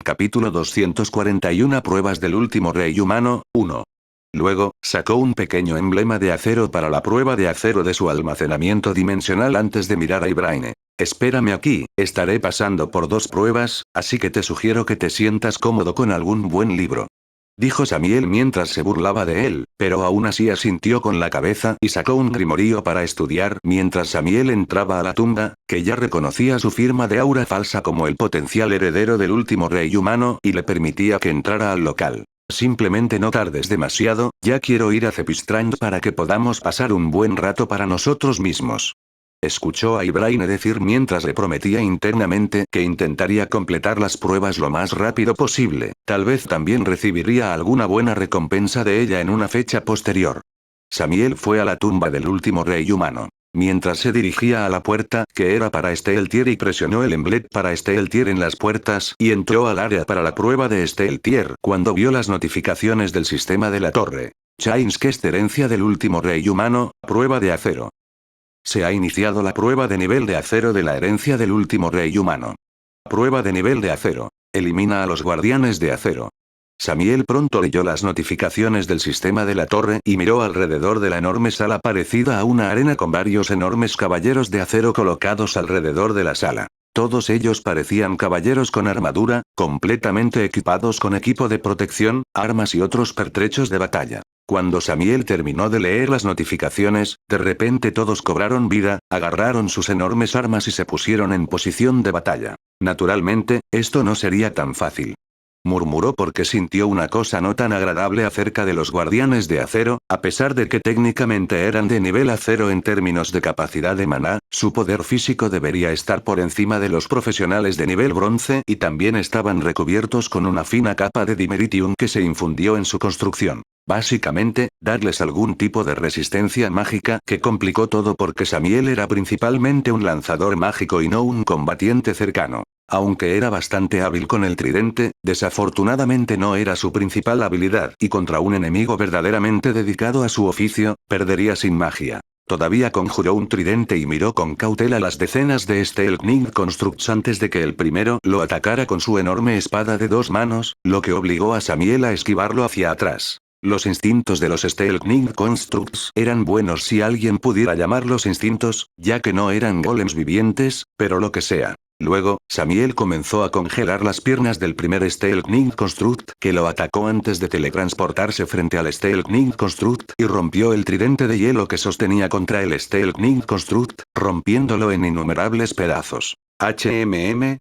Capítulo 241 Pruebas del último rey humano, 1. Luego, sacó un pequeño emblema de acero para la prueba de acero de su almacenamiento dimensional antes de mirar a Ibraine. Espérame aquí, estaré pasando por 2 pruebas, así que te sugiero que te sientas cómodo con algún buen libro. Dijo Samiel mientras se burlaba de él, pero aún así asintió con la cabeza y sacó un grimorío para estudiar mientras Samiel entraba a la tumba, que ya reconocía su firma de aura falsa como el potencial heredero del último rey humano y le permitía que entrara al local. Simplemente no tardes demasiado, ya quiero ir a Cepistrand para que podamos pasar un buen rato para nosotros mismos. Escuchó a Ibraine decir mientras le prometía internamente que intentaría completar las pruebas lo más rápido posible, tal vez también recibiría alguna buena recompensa de ella en una fecha posterior. Samiel fue a la tumba del último rey humano. Mientras se dirigía a la puerta, que era para Steeltier, y presionó el emblema para Steeltier en las puertas y entró al área para la prueba de Steeltier cuando vio las notificaciones del sistema de la torre. Chainskest, herencia del último rey humano, prueba de acero. Se ha iniciado la prueba de nivel de acero de la herencia del último rey humano. Prueba de nivel de acero. Elimina a los guardianes de acero. Samiel pronto leyó las notificaciones del sistema de la torre y miró alrededor de la enorme sala parecida a una arena con varios enormes caballeros de acero colocados alrededor de la sala. Todos ellos parecían caballeros con armadura, completamente equipados con equipo de protección, armas y otros pertrechos de batalla. Cuando Samiel terminó de leer las notificaciones, de repente todos cobraron vida, agarraron sus enormes armas y se pusieron en posición de batalla. Naturalmente, esto no sería tan fácil. Murmuró porque sintió una cosa no tan agradable acerca de los guardianes de acero, a pesar de que técnicamente eran de nivel acero en términos de capacidad de maná, su poder físico debería estar por encima de los profesionales de nivel bronce y también estaban recubiertos con una fina capa de dimeritium que se infundió en su construcción. Básicamente, darles algún tipo de resistencia mágica que complicó todo porque Samiel era principalmente un lanzador mágico y no un combatiente cercano. Aunque era bastante hábil con el tridente, desafortunadamente no era su principal habilidad y contra un enemigo verdaderamente dedicado a su oficio, perdería sin magia. Todavía conjuró un tridente y miró con cautela las decenas de Steelknight Constructs antes de que el primero lo atacara con su enorme espada de 2 manos, lo que obligó a Samiel a esquivarlo hacia atrás. Los instintos de los Steelknight Constructs eran buenos si alguien pudiera llamarlos instintos, ya que no eran golems vivientes, pero lo que sea. Luego, Samiel comenzó a congelar las piernas del primer Steelknight Construct que lo atacó antes de teletransportarse frente al Steelknight Construct y rompió el tridente de hielo que sostenía contra el Steelknight Construct, rompiéndolo en innumerables pedazos.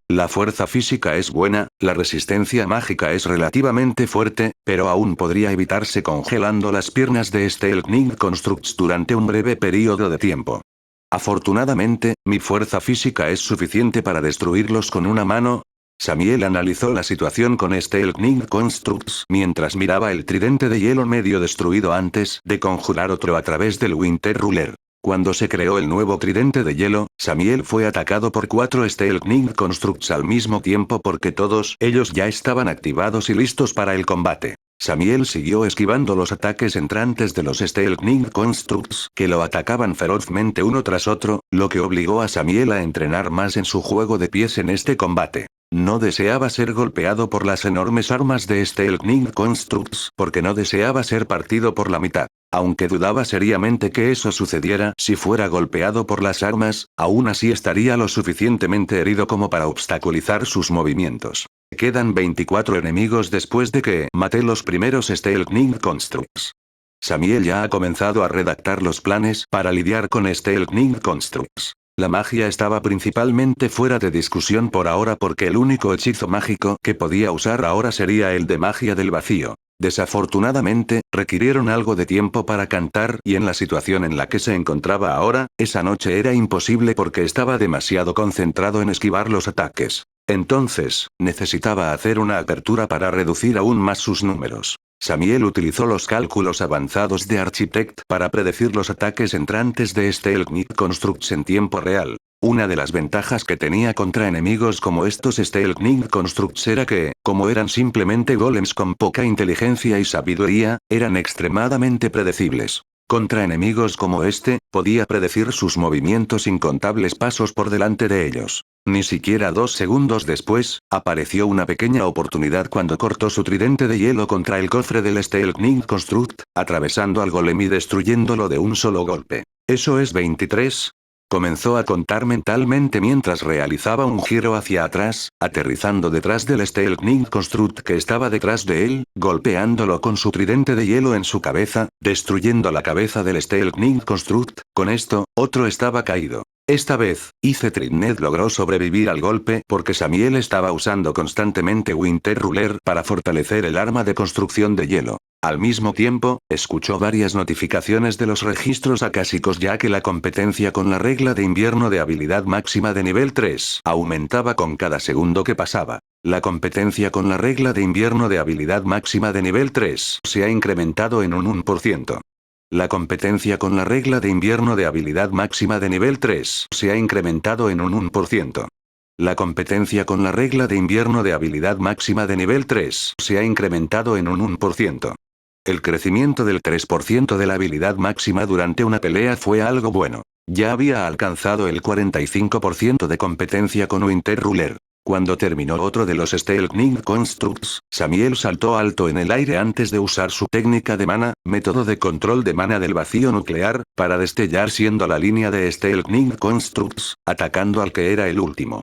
La fuerza física es buena, la resistencia mágica es relativamente fuerte, pero aún podría evitarse congelando las piernas de Steelknight Constructs durante un breve periodo de tiempo. Afortunadamente, mi fuerza física es suficiente para destruirlos con una mano. Samiel analizó la situación con Steelknight Constructs mientras miraba el tridente de hielo medio destruido antes de conjurar otro a través del Winter Ruler. Cuando se creó el nuevo tridente de hielo, Samiel fue atacado por 4 Steelknight Constructs al mismo tiempo porque todos ellos ya estaban activados y listos para el combate. Samiel siguió esquivando los ataques entrantes de los Steelknight Constructs que lo atacaban ferozmente uno tras otro, lo que obligó a Samiel a entrenar más en su juego de pies en este combate. No deseaba ser golpeado por las enormes armas de Steelknight Constructs porque no deseaba ser partido por la mitad. Aunque dudaba seriamente que eso sucediera si fuera golpeado por las armas, aún así estaría lo suficientemente herido como para obstaculizar sus movimientos. Quedan 24 enemigos después de que maté los primeros Steelknight Constructs. Samiel ya ha comenzado a redactar los planes para lidiar con Steelknight Constructs. La magia estaba principalmente fuera de discusión por ahora porque el único hechizo mágico que podía usar ahora sería el de magia del vacío. Desafortunadamente, requirieron algo de tiempo para cantar y en la situación en la que se encontraba ahora, esa noche era imposible porque estaba demasiado concentrado en esquivar los ataques. Entonces, necesitaba hacer una apertura para reducir aún más sus números. Samiel utilizó los cálculos avanzados de Architect para predecir los ataques entrantes de Steelknight Constructs en tiempo real. Una de las ventajas que tenía contra enemigos como estos Steelknight Constructs era que, como eran simplemente golems con poca inteligencia y sabiduría, eran extremadamente predecibles. Contra enemigos como este, podía predecir sus movimientos incontables pasos por delante de ellos. Ni siquiera 2 segundos después, apareció una pequeña oportunidad cuando cortó su tridente de hielo contra el cofre del Steelknight Construct, atravesando al golem y destruyéndolo de un solo golpe. ¿Eso es 23? Comenzó a contar mentalmente mientras realizaba un giro hacia atrás, aterrizando detrás del Steelknight Construct que estaba detrás de él, golpeándolo con su tridente de hielo en su cabeza, destruyendo la cabeza del Steelknight Construct. Con esto, otro estaba caído. Esta vez, Tridnet logró sobrevivir al golpe porque Samiel estaba usando constantemente Winter Ruler para fortalecer el arma de construcción de hielo. Al mismo tiempo, escuchó varias notificaciones de los registros acásicos ya que la competencia con la regla de invierno de habilidad máxima de nivel 3 aumentaba con cada segundo que pasaba. La competencia con la regla de invierno de habilidad máxima de nivel 3 se ha incrementado en un 1%. La competencia con la regla de invierno de habilidad máxima de nivel 3 se ha incrementado en un 1%. La competencia con la regla de invierno de habilidad máxima de nivel 3 se ha incrementado en un 1%. El crecimiento del 3% de la habilidad máxima durante una pelea fue algo bueno. Ya había alcanzado el 45% de competencia con Winter Ruler. Cuando terminó otro de los Steelknight Constructs, Samiel saltó alto en el aire antes de usar su técnica de mana, método de control de mana del vacío nuclear, para destellar siendo la línea de Steelknight Constructs, atacando al que era el último.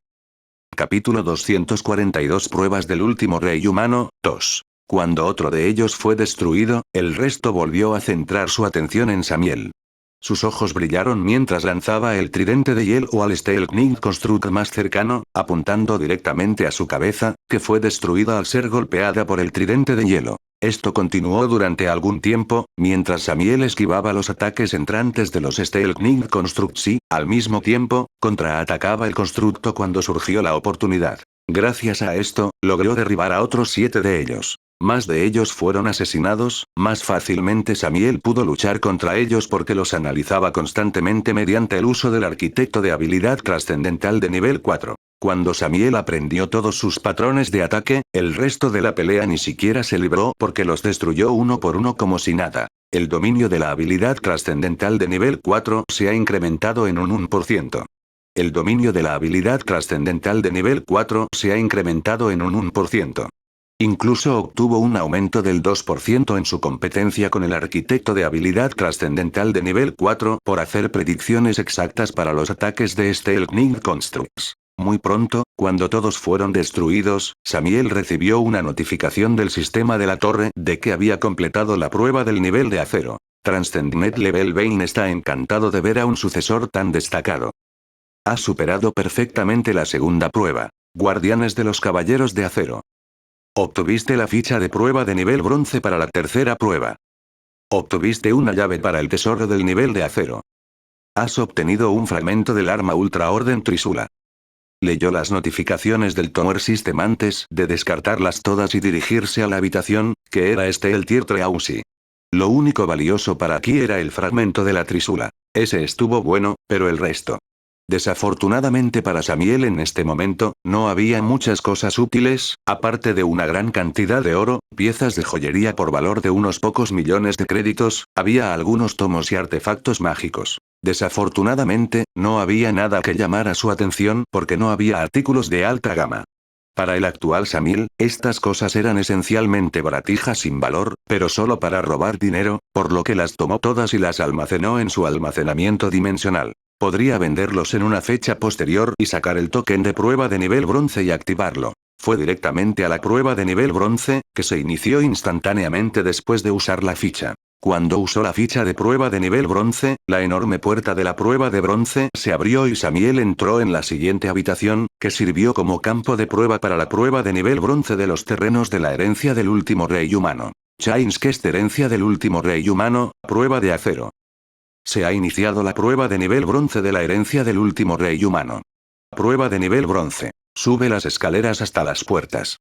Capítulo 242 Pruebas del último rey humano, 2. Cuando otro de ellos fue destruido, el resto volvió a centrar su atención en Samiel. Sus ojos brillaron mientras lanzaba el tridente de hielo al Steelknight Construct más cercano, apuntando directamente a su cabeza, que fue destruida al ser golpeada por el tridente de hielo. Esto continuó durante algún tiempo, mientras Samiel esquivaba los ataques entrantes de los Steelknight Constructs y, al mismo tiempo, contraatacaba el constructo cuando surgió la oportunidad. Gracias a esto, logró derribar a otros 7 de ellos. Más de ellos fueron asesinados, más fácilmente Samiel pudo luchar contra ellos porque los analizaba constantemente mediante el uso del arquitecto de habilidad trascendental de nivel 4. Cuando Samiel aprendió todos sus patrones de ataque, el resto de la pelea ni siquiera se libró porque los destruyó uno por uno como si nada. El dominio de la habilidad trascendental de nivel 4 se ha incrementado en un 1%. El dominio de la habilidad trascendental de nivel 4 se ha incrementado en un 1%. Incluso obtuvo un aumento del 2% en su competencia con el arquitecto de habilidad trascendental de nivel 4 por hacer predicciones exactas para los ataques de Steelknight Constructs. Muy pronto, cuando todos fueron destruidos, Samiel recibió una notificación del sistema de la torre de que había completado la prueba del nivel de acero. Transcendnet Level 20 está encantado de ver a un sucesor tan destacado. Ha superado perfectamente la segunda prueba. Guardianes de los Caballeros de Acero. Obtuviste la ficha de prueba de nivel bronce para la tercera prueba. Obtuviste una llave para el tesoro del nivel de acero. Has obtenido un fragmento del arma Ultra Orden Trisula. Leyó las notificaciones del Tower System antes de descartarlas todas y dirigirse a la habitación, que era el Tier Treausi. Lo único valioso para aquí era el fragmento de la Trisula. Ese estuvo bueno, pero el resto. Desafortunadamente para Samiel en este momento, no había muchas cosas útiles, aparte de una gran cantidad de oro, piezas de joyería por valor de unos pocos millones de créditos, había algunos tomos y artefactos mágicos. Desafortunadamente, no había nada que llamara su atención porque no había artículos de alta gama. Para el actual Samiel, estas cosas eran esencialmente baratijas sin valor, pero solo para robar dinero, por lo que las tomó todas y las almacenó en su almacenamiento dimensional. Podría venderlos en una fecha posterior y sacar el token de prueba de nivel bronce y activarlo. Fue directamente a la prueba de nivel bronce, que se inició instantáneamente después de usar la ficha. Cuando usó la ficha de prueba de nivel bronce, la enorme puerta de la prueba de bronce se abrió y Samiel entró en la siguiente habitación, que sirvió como campo de prueba para la prueba de nivel bronce de los terrenos de la herencia del último rey humano. Chainskest herencia del último rey humano, prueba de acero. Se ha iniciado la prueba de nivel bronce de la herencia del último rey humano. Prueba de nivel bronce. Sube las escaleras hasta las puertas.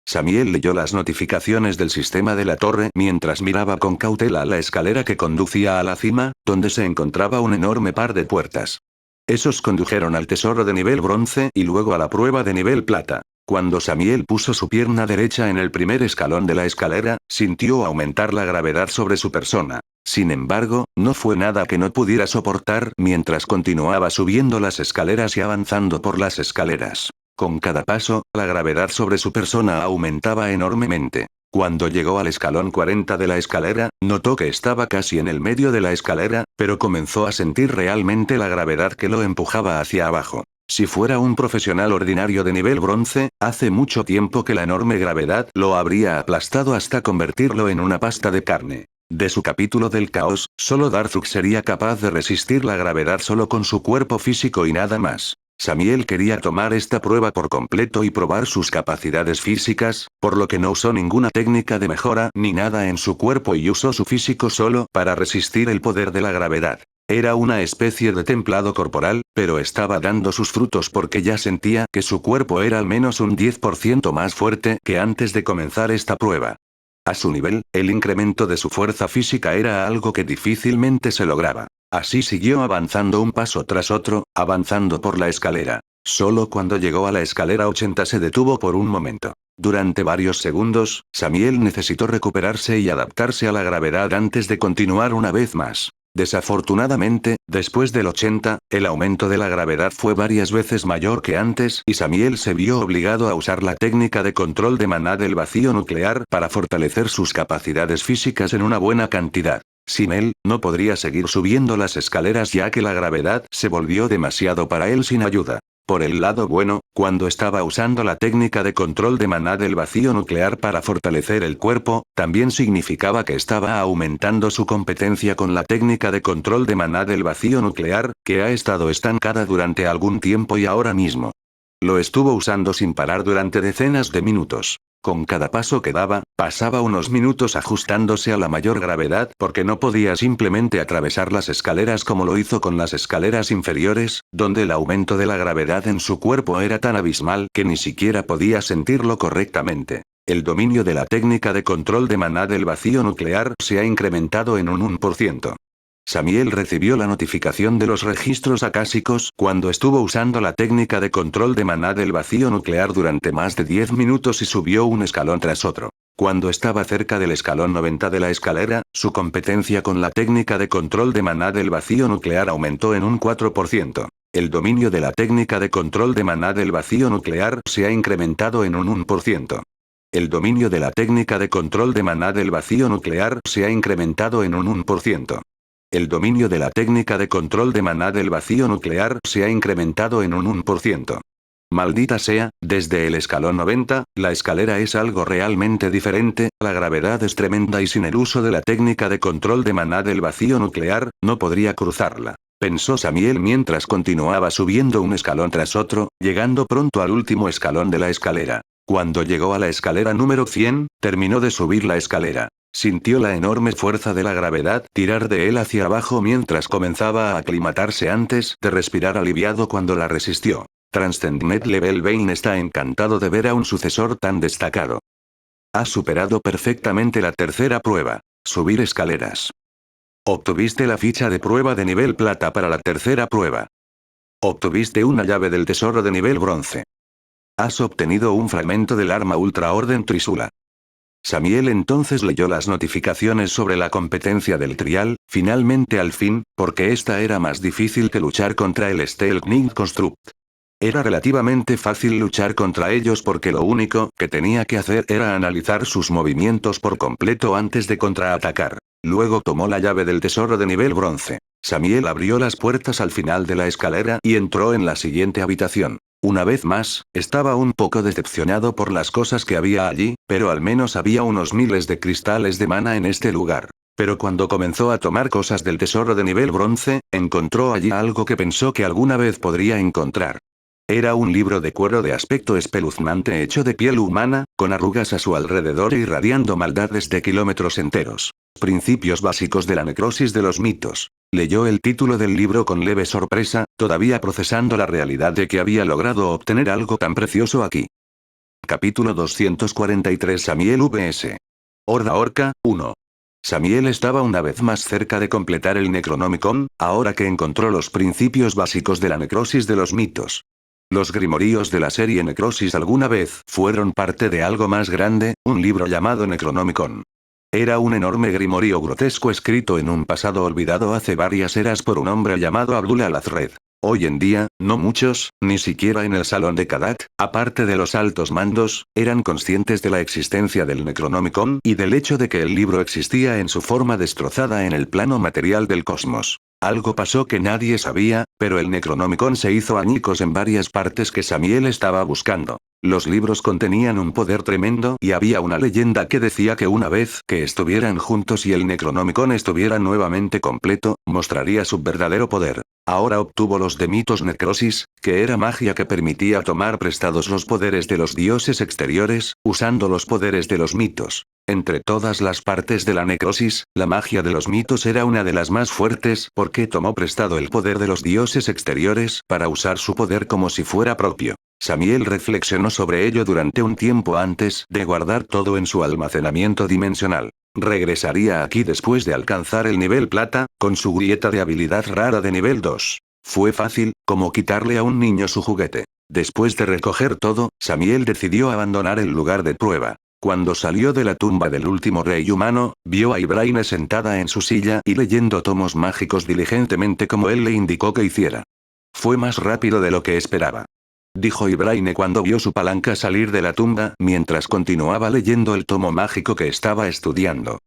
Samiel leyó las notificaciones del sistema de la torre mientras miraba con cautela la escalera que conducía a la cima, donde se encontraba un enorme par de puertas. Esos condujeron al tesoro de nivel bronce y luego a la prueba de nivel plata. Cuando Samiel puso su pierna derecha en el primer escalón de la escalera, sintió aumentar la gravedad sobre su persona. Sin embargo, no fue nada que no pudiera soportar mientras continuaba subiendo las escaleras y avanzando por las escaleras. Con cada paso, la gravedad sobre su persona aumentaba enormemente. Cuando llegó al escalón 40 de la escalera, notó que estaba casi en el medio de la escalera, pero comenzó a sentir realmente la gravedad que lo empujaba hacia abajo. Si fuera un profesional ordinario de nivel bronce, hace mucho tiempo que la enorme gravedad lo habría aplastado hasta convertirlo en una pasta de carne. De su capítulo del caos, solo Darthuk sería capaz de resistir la gravedad solo con su cuerpo físico y nada más. Samiel quería tomar esta prueba por completo y probar sus capacidades físicas, por lo que no usó ninguna técnica de mejora ni nada en su cuerpo y usó su físico solo para resistir el poder de la gravedad. Era una especie de templado corporal, pero estaba dando sus frutos porque ya sentía que su cuerpo era al menos un 10% más fuerte que antes de comenzar esta prueba. A su nivel, el incremento de su fuerza física era algo que difícilmente se lograba. Así siguió avanzando un paso tras otro, avanzando por la escalera. Solo cuando llegó a la escalera 80 se detuvo por un momento. Durante varios segundos, Samiel necesitó recuperarse y adaptarse a la gravedad antes de continuar una vez más. Desafortunadamente, después del 80, el aumento de la gravedad fue varias veces mayor que antes y Samiel se vio obligado a usar la técnica de control de maná del vacío nuclear para fortalecer sus capacidades físicas en una buena cantidad. Sin él, no podría seguir subiendo las escaleras ya que la gravedad se volvió demasiado para él sin ayuda. Por el lado bueno, cuando estaba usando la técnica de control de maná del vacío nuclear para fortalecer el cuerpo, también significaba que estaba aumentando su competencia con la técnica de control de maná del vacío nuclear, que ha estado estancada durante algún tiempo y ahora mismo. Lo estuvo usando sin parar durante decenas de minutos. Con cada paso que daba, pasaba unos minutos ajustándose a la mayor gravedad porque no podía simplemente atravesar las escaleras como lo hizo con las escaleras inferiores, donde el aumento de la gravedad en su cuerpo era tan abismal que ni siquiera podía sentirlo correctamente. El dominio de la técnica de control de maná del vacío nuclear se ha incrementado en un 1%. Samiel recibió la notificación de los registros acásicos cuando estuvo usando la técnica de control de maná del vacío nuclear durante más de 10 minutos y subió un escalón tras otro. Cuando estaba cerca del escalón 90 de la escalera, su competencia con la técnica de control de maná del vacío nuclear aumentó en un 4%. El dominio de la técnica de control de maná del vacío nuclear se ha incrementado en un 1%. El dominio de la técnica de control de maná del vacío nuclear se ha incrementado en un 1%. El dominio de la técnica de control de maná del vacío nuclear se ha incrementado en un 1%. Maldita sea, desde el escalón 90, la escalera es algo realmente diferente, la gravedad es tremenda y sin el uso de la técnica de control de maná del vacío nuclear, no podría cruzarla. Pensó Samiel mientras continuaba subiendo un escalón tras otro, llegando pronto al último escalón de la escalera. Cuando llegó a la escalera número 100, terminó de subir la escalera. Sintió la enorme fuerza de la gravedad tirar de él hacia abajo mientras comenzaba a aclimatarse antes de respirar aliviado cuando la resistió. Transcendent Level 20 está encantado de ver a un sucesor tan destacado. Has superado perfectamente la tercera prueba. Subir escaleras. Obtuviste la ficha de prueba de nivel plata para la tercera prueba. Obtuviste una llave del tesoro de nivel bronce. Has obtenido un fragmento del arma Ultra Orden Trisula. Samiel entonces leyó las notificaciones sobre la competencia del trial, finalmente al fin, porque esta era más difícil que luchar contra el Stealth Construct. Era relativamente fácil luchar contra ellos porque lo único que tenía que hacer era analizar sus movimientos por completo antes de contraatacar. Luego tomó la llave del tesoro de nivel bronce. Samiel abrió las puertas al final de la escalera y entró en la siguiente habitación. Una vez más, estaba un poco decepcionado por las cosas que había allí, pero al menos había unos miles de cristales de mana en este lugar. Pero cuando comenzó a tomar cosas del tesoro de nivel bronce, encontró allí algo que pensó que alguna vez podría encontrar. Era un libro de cuero de aspecto espeluznante hecho de piel humana, con arrugas a su alrededor y irradiando maldad desde kilómetros enteros. Principios básicos de la necrosis de los mitos. Leyó el título del libro con leve sorpresa, todavía procesando la realidad de que había logrado obtener algo tan precioso aquí. Capítulo 243 Samiel vs. Horda Orca, 1. Samiel estaba una vez más cerca de completar el Necronomicon, ahora que encontró los principios básicos de la necrosis de los mitos. Los grimoríos de la serie Necrosis alguna vez fueron parte de algo más grande, un libro llamado Necronomicon. Era un enorme grimorio grotesco escrito en un pasado olvidado hace varias eras por un hombre llamado Abdul al-Azred. Hoy en día, no muchos, ni siquiera en el salón de Kadat, aparte de los altos mandos, eran conscientes de la existencia del Necronomicon y del hecho de que el libro existía en su forma destrozada en el plano material del cosmos. Algo pasó que nadie sabía, pero el Necronomicon se hizo añicos en varias partes que Samiel estaba buscando. Los libros contenían un poder tremendo y había una leyenda que decía que una vez que estuvieran juntos y el Necronomicon estuviera nuevamente completo, mostraría su verdadero poder. Ahora obtuvo los de mitos necrosis, que era magia que permitía tomar prestados los poderes de los dioses exteriores, usando los poderes de los mitos. Entre todas las partes de la necrosis, la magia de los mitos era una de las más fuertes porque tomó prestado el poder de los dioses exteriores para usar su poder como si fuera propio. Samiel reflexionó sobre ello durante un tiempo antes de guardar todo en su almacenamiento dimensional. Regresaría aquí después de alcanzar el nivel plata, con su grieta de habilidad rara de nivel 2. Fue fácil, como quitarle a un niño su juguete. Después de recoger todo, Samiel decidió abandonar el lugar de prueba. Cuando salió de la tumba del último rey humano, vio a Ibraine sentada en su silla y leyendo tomos mágicos diligentemente como él le indicó que hiciera. Fue más rápido de lo que esperaba, dijo Ibraine cuando vio su palanca salir de la tumba mientras continuaba leyendo el tomo mágico que estaba estudiando.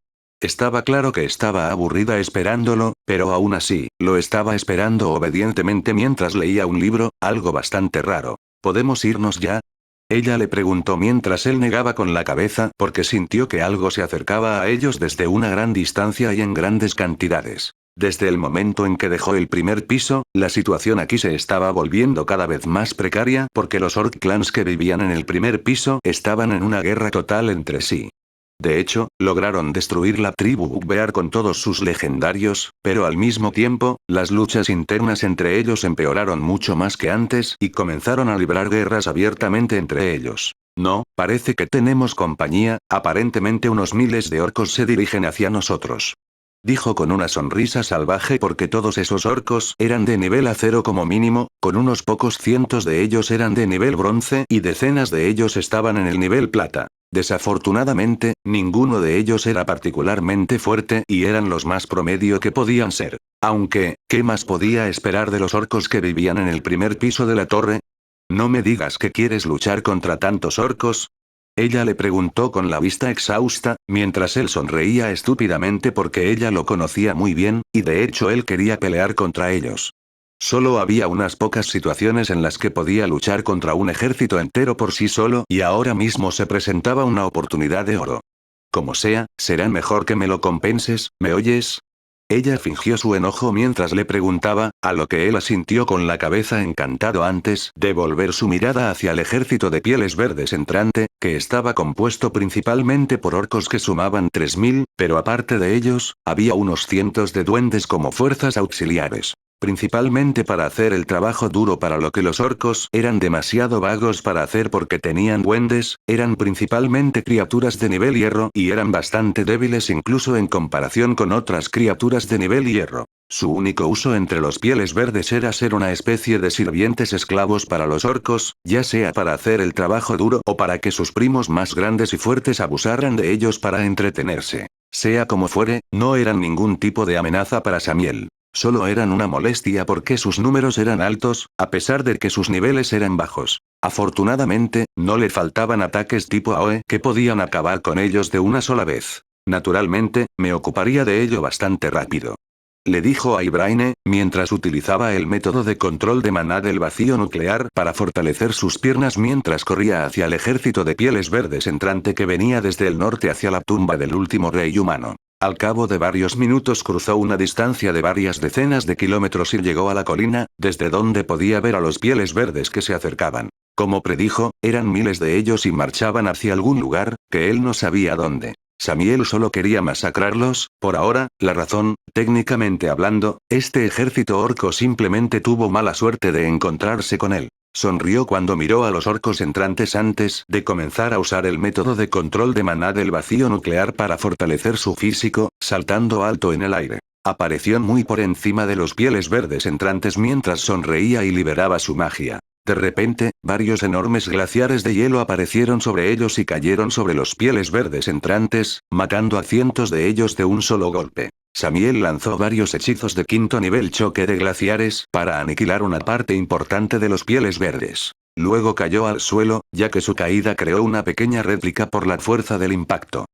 Estaba claro que estaba aburrida esperándolo, pero aún así, lo estaba esperando obedientemente mientras leía un libro, algo bastante raro. ¿Podemos irnos ya? Ella le preguntó mientras él negaba con la cabeza porque sintió que algo se acercaba a ellos desde una gran distancia y en grandes cantidades. Desde el momento en que dejó el primer piso, la situación aquí se estaba volviendo cada vez más precaria porque los orc clans que vivían en el primer piso estaban en una guerra total entre sí. De hecho, lograron destruir la tribu Bugbear con todos sus legendarios, pero al mismo tiempo, las luchas internas entre ellos empeoraron mucho más que antes y comenzaron a librar guerras abiertamente entre ellos. No, parece que tenemos compañía, aparentemente unos miles de orcos se dirigen hacia nosotros, dijo con una sonrisa salvaje porque todos esos orcos eran de nivel acero como mínimo, con unos pocos cientos de ellos eran de nivel bronce y decenas de ellos estaban en el nivel plata. Desafortunadamente, ninguno de ellos era particularmente fuerte y eran los más promedio que podían ser. Aunque, ¿qué más podía esperar de los orcos que vivían en el primer piso de la torre? ¿No me digas que quieres luchar contra tantos orcos? Ella le preguntó con la vista exhausta, mientras él sonreía estúpidamente porque ella lo conocía muy bien, y de hecho él quería pelear contra ellos. Solo había unas pocas situaciones en las que podía luchar contra un ejército entero por sí solo y ahora mismo se presentaba una oportunidad de oro. Como sea, será mejor que me lo compenses, ¿me oyes? Ella fingió su enojo mientras le preguntaba, a lo que él asintió con la cabeza encantado antes de volver su mirada hacia el ejército de pieles verdes entrante, que estaba compuesto principalmente por orcos que sumaban 3000, pero aparte de ellos, había unos cientos de duendes como fuerzas auxiliares. Principalmente para hacer el trabajo duro para lo que los orcos eran demasiado vagos para hacer porque tenían duendes, eran principalmente criaturas de nivel hierro y eran bastante débiles incluso en comparación con otras criaturas de nivel hierro. Su único uso entre los pieles verdes era ser una especie de sirvientes esclavos para los orcos, ya sea para hacer el trabajo duro o para que sus primos más grandes y fuertes abusaran de ellos para entretenerse. Sea como fuere, no eran ningún tipo de amenaza para Samiel. Solo eran una molestia porque sus números eran altos, a pesar de que sus niveles eran bajos. Afortunadamente, no le faltaban ataques tipo AOE que podían acabar con ellos de una sola vez. Naturalmente, me ocuparía de ello bastante rápido, le dijo a Ibraine, mientras utilizaba el método de control de maná del vacío nuclear para fortalecer sus piernas mientras corría hacia el ejército de pieles verdes entrante que venía desde el norte hacia la tumba del último rey humano. Al cabo de varios minutos cruzó una distancia de varias decenas de kilómetros y llegó a la colina, desde donde podía ver a los pieles verdes que se acercaban. Como predijo, eran miles de ellos y marchaban hacia algún lugar, que él no sabía dónde. Samiel solo quería masacrarlos, por ahora, la razón, técnicamente hablando, este ejército orco simplemente tuvo mala suerte de encontrarse con él. Sonrió cuando miró a los orcos entrantes antes de comenzar a usar el método de control de maná del vacío nuclear para fortalecer su físico, saltando alto en el aire. Apareció muy por encima de los pieles verdes entrantes mientras sonreía y liberaba su magia. De repente, varios enormes glaciares de hielo aparecieron sobre ellos y cayeron sobre los pieles verdes entrantes, matando a cientos de ellos de un solo golpe. Samiel lanzó varios hechizos de quinto nivel choque de glaciares para aniquilar una parte importante de los pieles verdes. Luego cayó al suelo, ya que su caída creó una pequeña réplica por la fuerza del impacto.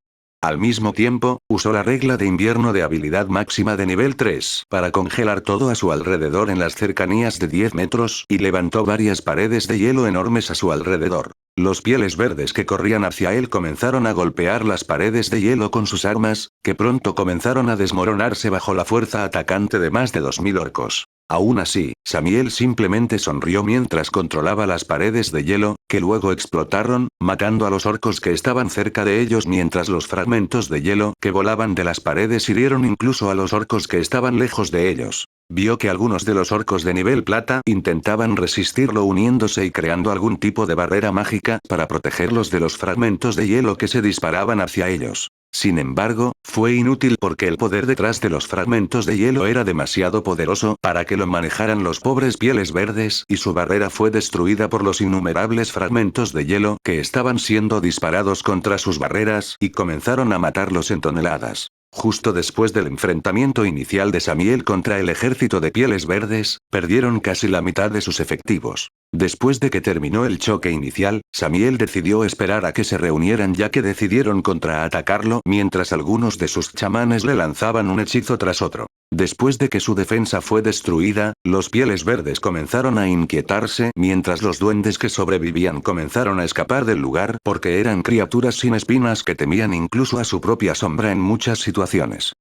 Al mismo tiempo, usó la regla de invierno de habilidad máxima de nivel 3 para congelar todo a su alrededor en las cercanías de 10 metros y levantó varias paredes de hielo enormes a su alrededor. Los pieles verdes que corrían hacia él comenzaron a golpear las paredes de hielo con sus armas, que pronto comenzaron a desmoronarse bajo la fuerza atacante de más de 2000 orcos. Aún así, Samiel simplemente sonrió mientras controlaba las paredes de hielo, que luego explotaron, matando a los orcos que estaban cerca de ellos mientras los fragmentos de hielo que volaban de las paredes hirieron incluso a los orcos que estaban lejos de ellos. Vio que algunos de los orcos de nivel plata intentaban resistirlo uniéndose y creando algún tipo de barrera mágica para protegerlos de los fragmentos de hielo que se disparaban hacia ellos. Sin embargo, fue inútil porque el poder detrás de los fragmentos de hielo era demasiado poderoso para que lo manejaran los pobres pieles verdes y su barrera fue destruida por los innumerables fragmentos de hielo que estaban siendo disparados contra sus barreras y comenzaron a matarlos en toneladas. Justo después del enfrentamiento inicial de Samiel contra el ejército de pieles verdes, perdieron casi la mitad de sus efectivos. Después de que terminó el choque inicial, Samiel decidió esperar a que se reunieran ya que decidieron contraatacarlo mientras algunos de sus chamanes le lanzaban un hechizo tras otro. Después de que su defensa fue destruida, los pieles verdes comenzaron a inquietarse mientras los duendes que sobrevivían comenzaron a escapar del lugar porque eran criaturas sin espinas que temían incluso a su propia sombra en muchas situaciones.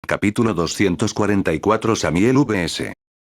Capítulo 244 Samiel vs.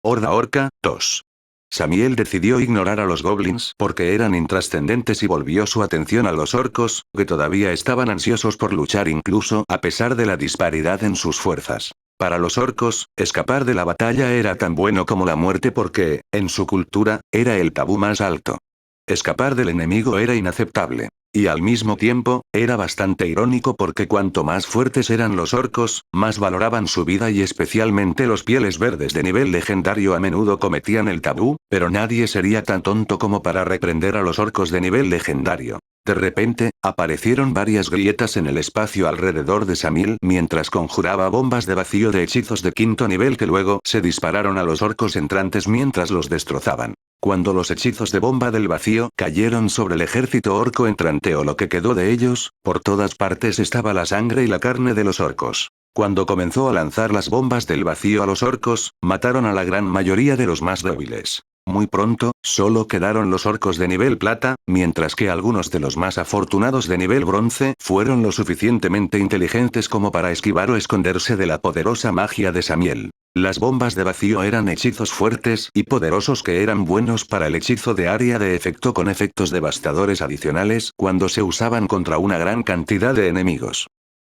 Horda Orca, 2. Samiel decidió ignorar a los goblins porque eran intrascendentes y volvió su atención a los orcos, que todavía estaban ansiosos por luchar incluso a pesar de la disparidad en sus fuerzas. Para los orcos, escapar de la batalla era tan bueno como la muerte porque, en su cultura, era el tabú más alto. Escapar del enemigo era inaceptable. Y al mismo tiempo, era bastante irónico porque cuanto más fuertes eran los orcos, más valoraban su vida y especialmente los pieles verdes de nivel legendario a menudo cometían el tabú, pero nadie sería tan tonto como para reprender a los orcos de nivel legendario. De repente, aparecieron varias grietas en el espacio alrededor de Samiel mientras conjuraba bombas de vacío de hechizos de quinto nivel que luego se dispararon a los orcos entrantes mientras los destrozaban. Cuando los hechizos de bomba del vacío cayeron sobre el ejército orco entrante o lo que quedó de ellos, por todas partes estaba la sangre y la carne de los orcos. Cuando comenzó a lanzar las bombas del vacío a los orcos, mataron a la gran mayoría de los más débiles. Muy pronto, solo quedaron los orcos de nivel plata, mientras que algunos de los más afortunados de nivel bronce fueron lo suficientemente inteligentes como para esquivar o esconderse de la poderosa magia de Samiel. Las bombas de vacío eran hechizos fuertes y poderosos que eran buenos para el hechizo de área de efecto con efectos devastadores adicionales cuando se usaban contra una gran cantidad de enemigos.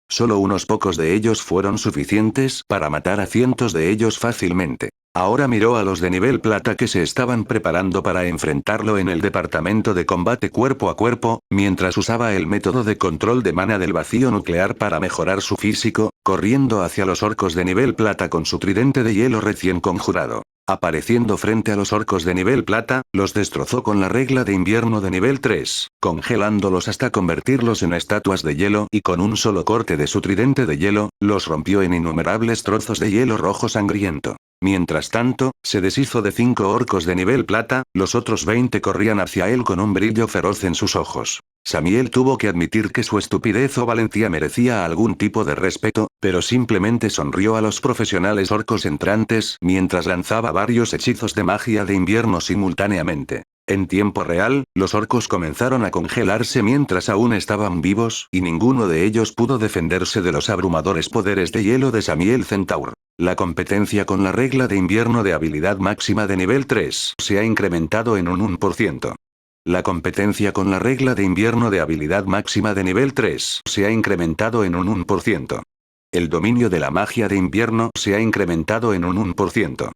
Solo unos pocos de ellos fueron suficientes para matar a cientos de ellos fácilmente. Ahora miró a los de nivel plata que se estaban preparando para enfrentarlo en el departamento de combate cuerpo a cuerpo, mientras usaba el método de control de mana del vacío nuclear para mejorar su físico, corriendo hacia los orcos de nivel plata con su tridente de hielo recién conjurado. Apareciendo frente a los orcos de nivel plata, los destrozó con la regla de invierno de nivel 3, congelándolos hasta convertirlos en estatuas de hielo y con un solo corte de su tridente de hielo, los rompió en innumerables trozos de hielo rojo sangriento. Mientras tanto, se deshizo de 5 orcos de nivel plata, los otros 20 corrían hacia él con un brillo feroz en sus ojos. Samiel tuvo que admitir que su estupidez o valentía merecía algún tipo de respeto, pero simplemente sonrió a los profesionales orcos entrantes mientras lanzaba varios hechizos de magia de invierno simultáneamente. En tiempo real, los orcos comenzaron a congelarse mientras aún estaban vivos y ninguno de ellos pudo defenderse de los abrumadores poderes de hielo de Samiel Centaur. La competencia con la regla de invierno de habilidad máxima de nivel 3 se ha incrementado en un 1%. La competencia con la regla de invierno de habilidad máxima de nivel 3 se ha incrementado en un 1%. El dominio de la magia de invierno se ha incrementado en un 1%.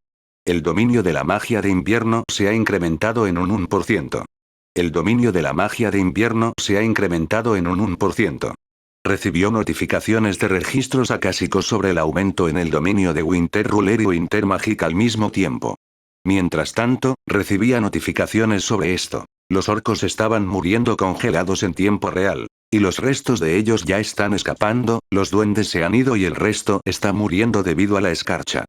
El dominio de la magia de invierno se ha incrementado en un 1%. El dominio de la magia de invierno se ha incrementado en un 1%. Recibió notificaciones de registros acásicos sobre el aumento en el dominio de Winter Ruler y Winter Magic al mismo tiempo. Mientras tanto, recibía notificaciones sobre esto. Los orcos estaban muriendo congelados en tiempo real. Y los restos de ellos ya están escapando, los duendes se han ido y el resto está muriendo debido a la escarcha.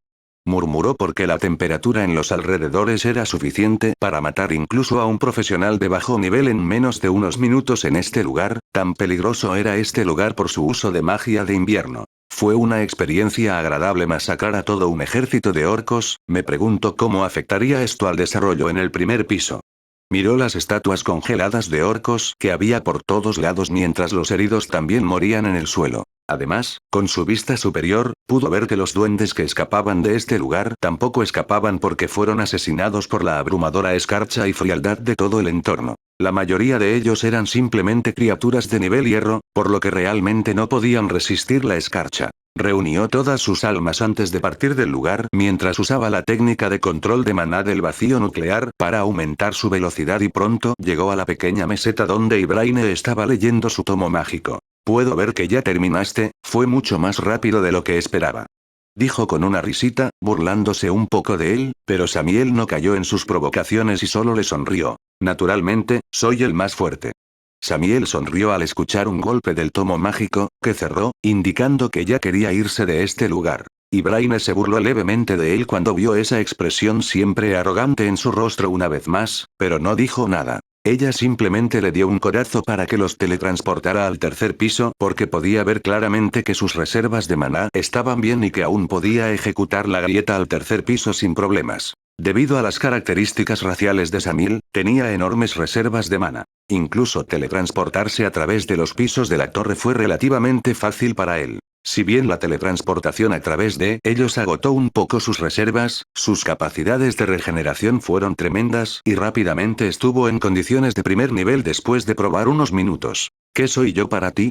Murmuró porque la temperatura en los alrededores era suficiente para matar incluso a un profesional de bajo nivel en menos de unos minutos en este lugar, tan peligroso era este lugar por su uso de magia de invierno. Fue una experiencia agradable masacrar a todo un ejército de orcos, me pregunto cómo afectaría esto al desarrollo en el primer piso. Miró las estatuas congeladas de orcos que había por todos lados mientras los heridos también morían en el suelo. Además, con su vista superior, pudo ver que los duendes que escapaban de este lugar tampoco escapaban porque fueron asesinados por la abrumadora escarcha y frialdad de todo el entorno. La mayoría de ellos eran simplemente criaturas de nivel hierro, por lo que realmente no podían resistir la escarcha. Reunió todas sus almas antes de partir del lugar mientras usaba la técnica de control de maná del vacío nuclear para aumentar su velocidad y pronto llegó a la pequeña meseta donde Ibraine estaba leyendo su tomo mágico. Puedo ver que ya terminaste, fue mucho más rápido de lo que esperaba. Dijo con una risita, burlándose un poco de él, pero Samiel no cayó en sus provocaciones y solo le sonrió. Naturalmente, soy el más fuerte. Samiel sonrió al escuchar un golpe del tomo mágico, que cerró, indicando que ya quería irse de este lugar. Ibraine se burló levemente de él cuando vio esa expresión siempre arrogante en su rostro una vez más, pero no dijo nada. Ella simplemente le dio un codazo para que los teletransportara al tercer piso porque podía ver claramente que sus reservas de maná estaban bien y que aún podía ejecutar la grieta al tercer piso sin problemas. Debido a las características raciales de Samiel, tenía enormes reservas de mana. Incluso teletransportarse a través de los pisos de la torre fue relativamente fácil para él. Si bien la teletransportación a través de ellos agotó un poco sus reservas, sus capacidades de regeneración fueron tremendas y rápidamente estuvo en condiciones de primer nivel después de probar unos minutos. ¿Qué soy yo para ti?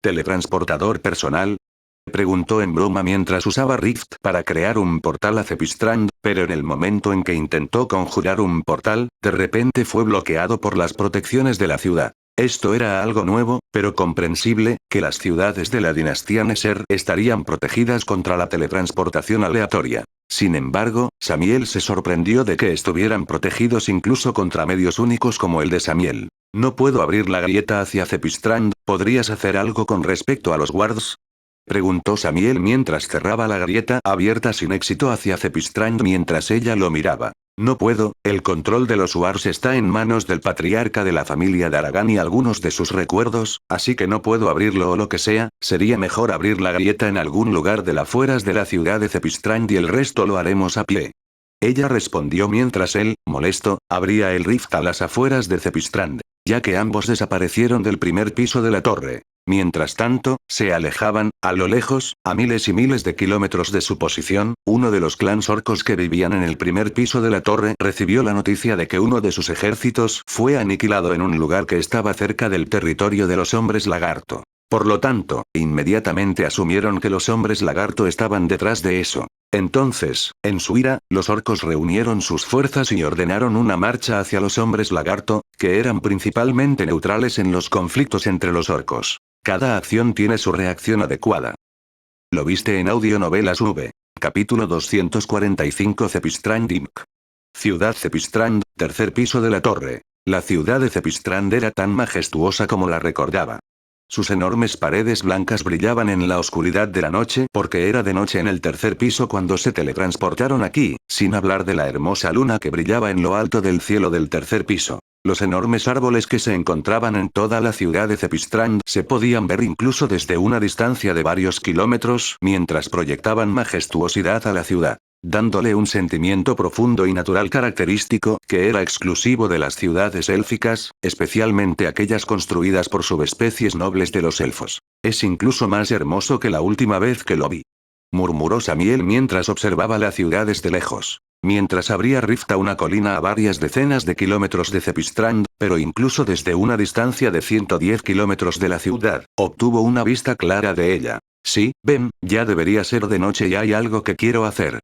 ¿Teletransportador personal? Preguntó en broma mientras usaba Rift para crear un portal a Cepistrand, pero en el momento en que intentó conjurar un portal, de repente fue bloqueado por las protecciones de la ciudad. Esto era algo nuevo, pero comprensible, que las ciudades de la dinastía Neser estarían protegidas contra la teletransportación aleatoria. Sin embargo, Samiel se sorprendió de que estuvieran protegidos incluso contra medios únicos como el de Samiel. No puedo abrir la grieta hacia Cepistrand, ¿podrías hacer algo con respecto a los guards? Preguntó Samiel mientras cerraba la grieta abierta sin éxito hacia Cepistrand mientras ella lo miraba. No puedo, el control de los Wars está en manos del patriarca de la familia de Aragán y algunos de sus recuerdos, así que no puedo abrirlo o lo que sea, sería mejor abrir la grieta en algún lugar de las afueras de la ciudad de Cepistrand y el resto lo haremos a pie. Ella respondió mientras él, molesto, abría el rift a las afueras de Cepistrand, ya que ambos desaparecieron del primer piso de la torre. Mientras tanto, se alejaban, a lo lejos, a miles y miles de kilómetros de su posición, uno de los clans orcos que vivían en el primer piso de la torre recibió la noticia de que uno de sus ejércitos fue aniquilado en un lugar que estaba cerca del territorio de los hombres lagarto. Por lo tanto, inmediatamente asumieron que los hombres lagarto estaban detrás de eso. Entonces, en su ira, los orcos reunieron sus fuerzas y ordenaron una marcha hacia los hombres lagarto, que eran principalmente neutrales en los conflictos entre los orcos. Cada acción tiene su reacción adecuada. Lo viste en Audionovelas V. Capítulo 245 Cepistrand Inc. Ciudad Cepistrand, tercer piso de la torre. La ciudad de Cepistrand era tan majestuosa como la recordaba. Sus enormes paredes blancas brillaban en la oscuridad de la noche porque era de noche en el tercer piso cuando se teletransportaron aquí, sin hablar de la hermosa luna que brillaba en lo alto del cielo del tercer piso. Los enormes árboles que se encontraban en toda la ciudad de Cepistrand se podían ver incluso desde una distancia de varios kilómetros mientras proyectaban majestuosidad a la ciudad, dándole un sentimiento profundo y natural característico que era exclusivo de las ciudades élficas, especialmente aquellas construidas por subespecies nobles de los elfos. Es incluso más hermoso que la última vez que lo vi. Murmuró Samiel mientras observaba la ciudad desde lejos. Mientras abría rift a una colina a varias decenas de kilómetros de Cepistrand, pero incluso desde una distancia de 110 kilómetros de la ciudad, obtuvo una vista clara de ella. Sí, ven, ya debería ser de noche y hay algo que quiero hacer.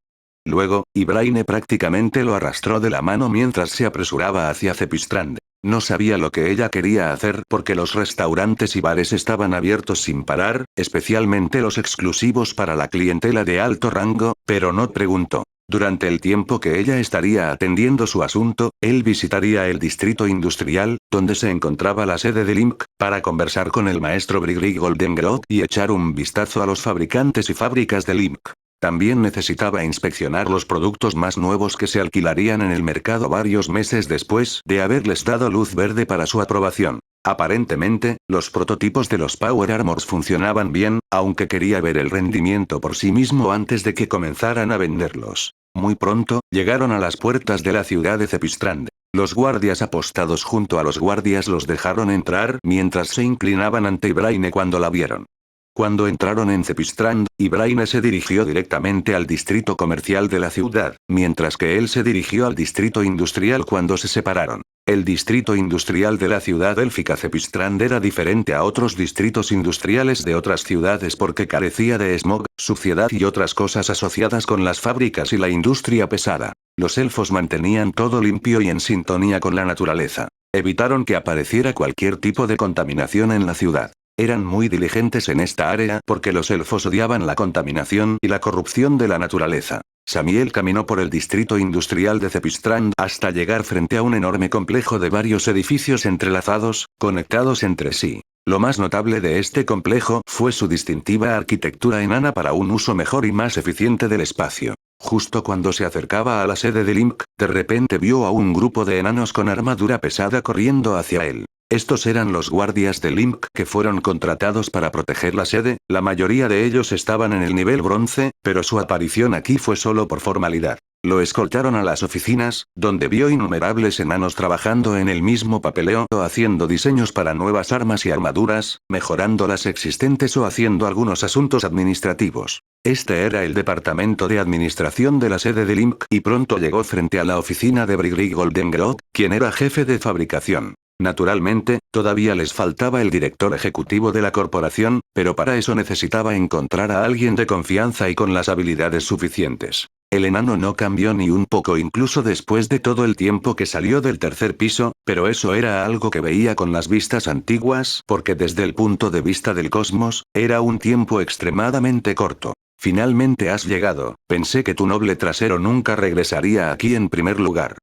Luego, Ibraine prácticamente lo arrastró de la mano mientras se apresuraba hacia Cepistrand. No sabía lo que ella quería hacer porque los restaurantes y bares estaban abiertos sin parar, especialmente los exclusivos para la clientela de alto rango, pero no preguntó. Durante el tiempo que ella estaría atendiendo su asunto, él visitaría el distrito industrial, donde se encontraba la sede de Link, para conversar con el maestro Brigrig Goldengrod y echar un vistazo a los fabricantes y fábricas de Link. También necesitaba inspeccionar los productos más nuevos que se alquilarían en el mercado varios meses después de haberles dado luz verde para su aprobación. Aparentemente, los prototipos de los Power Armors funcionaban bien, aunque quería ver el rendimiento por sí mismo antes de que comenzaran a venderlos. Muy pronto, llegaron a las puertas de la ciudad de Cepistrand. Los guardias apostados junto a los guardias los dejaron entrar mientras se inclinaban ante Braine cuando la vieron. Cuando entraron en Cepistrand, Braine se dirigió directamente al distrito comercial de la ciudad, mientras que él se dirigió al distrito industrial cuando se separaron. El distrito industrial de la ciudad élfica Cepistrand era diferente a otros distritos industriales de otras ciudades porque carecía de smog, suciedad y otras cosas asociadas con las fábricas y la industria pesada. Los elfos mantenían todo limpio y en sintonía con la naturaleza. Evitaron que apareciera cualquier tipo de contaminación en la ciudad. Eran muy diligentes en esta área porque los elfos odiaban la contaminación y la corrupción de la naturaleza. Samiel caminó por el distrito industrial de Cepistrand hasta llegar frente a un enorme complejo de varios edificios entrelazados, conectados entre sí. Lo más notable de este complejo fue su distintiva arquitectura enana para un uso mejor y más eficiente del espacio. Justo cuando se acercaba a la sede de Link, de repente vio a un grupo de enanos con armadura pesada corriendo hacia él. Estos eran los guardias de Link que fueron contratados para proteger la sede, la mayoría de ellos estaban en el nivel bronce, pero su aparición aquí fue solo por formalidad. Lo escoltaron a las oficinas, donde vio innumerables enanos trabajando en el mismo papeleo o haciendo diseños para nuevas armas y armaduras, mejorando las existentes o haciendo algunos asuntos administrativos. Este era el departamento de administración de la sede de Link y pronto llegó frente a la oficina de Brigrig Goldengrod, quien era jefe de fabricación. Naturalmente, todavía les faltaba el director ejecutivo de la corporación, pero para eso necesitaba encontrar a alguien de confianza y con las habilidades suficientes. El enano no cambió ni un poco incluso después de todo el tiempo que salió del tercer piso, pero eso era algo que veía con las vistas antiguas porque desde el punto de vista del cosmos, era un tiempo extremadamente corto. Finalmente has llegado, pensé que tu noble trasero nunca regresaría aquí en primer lugar.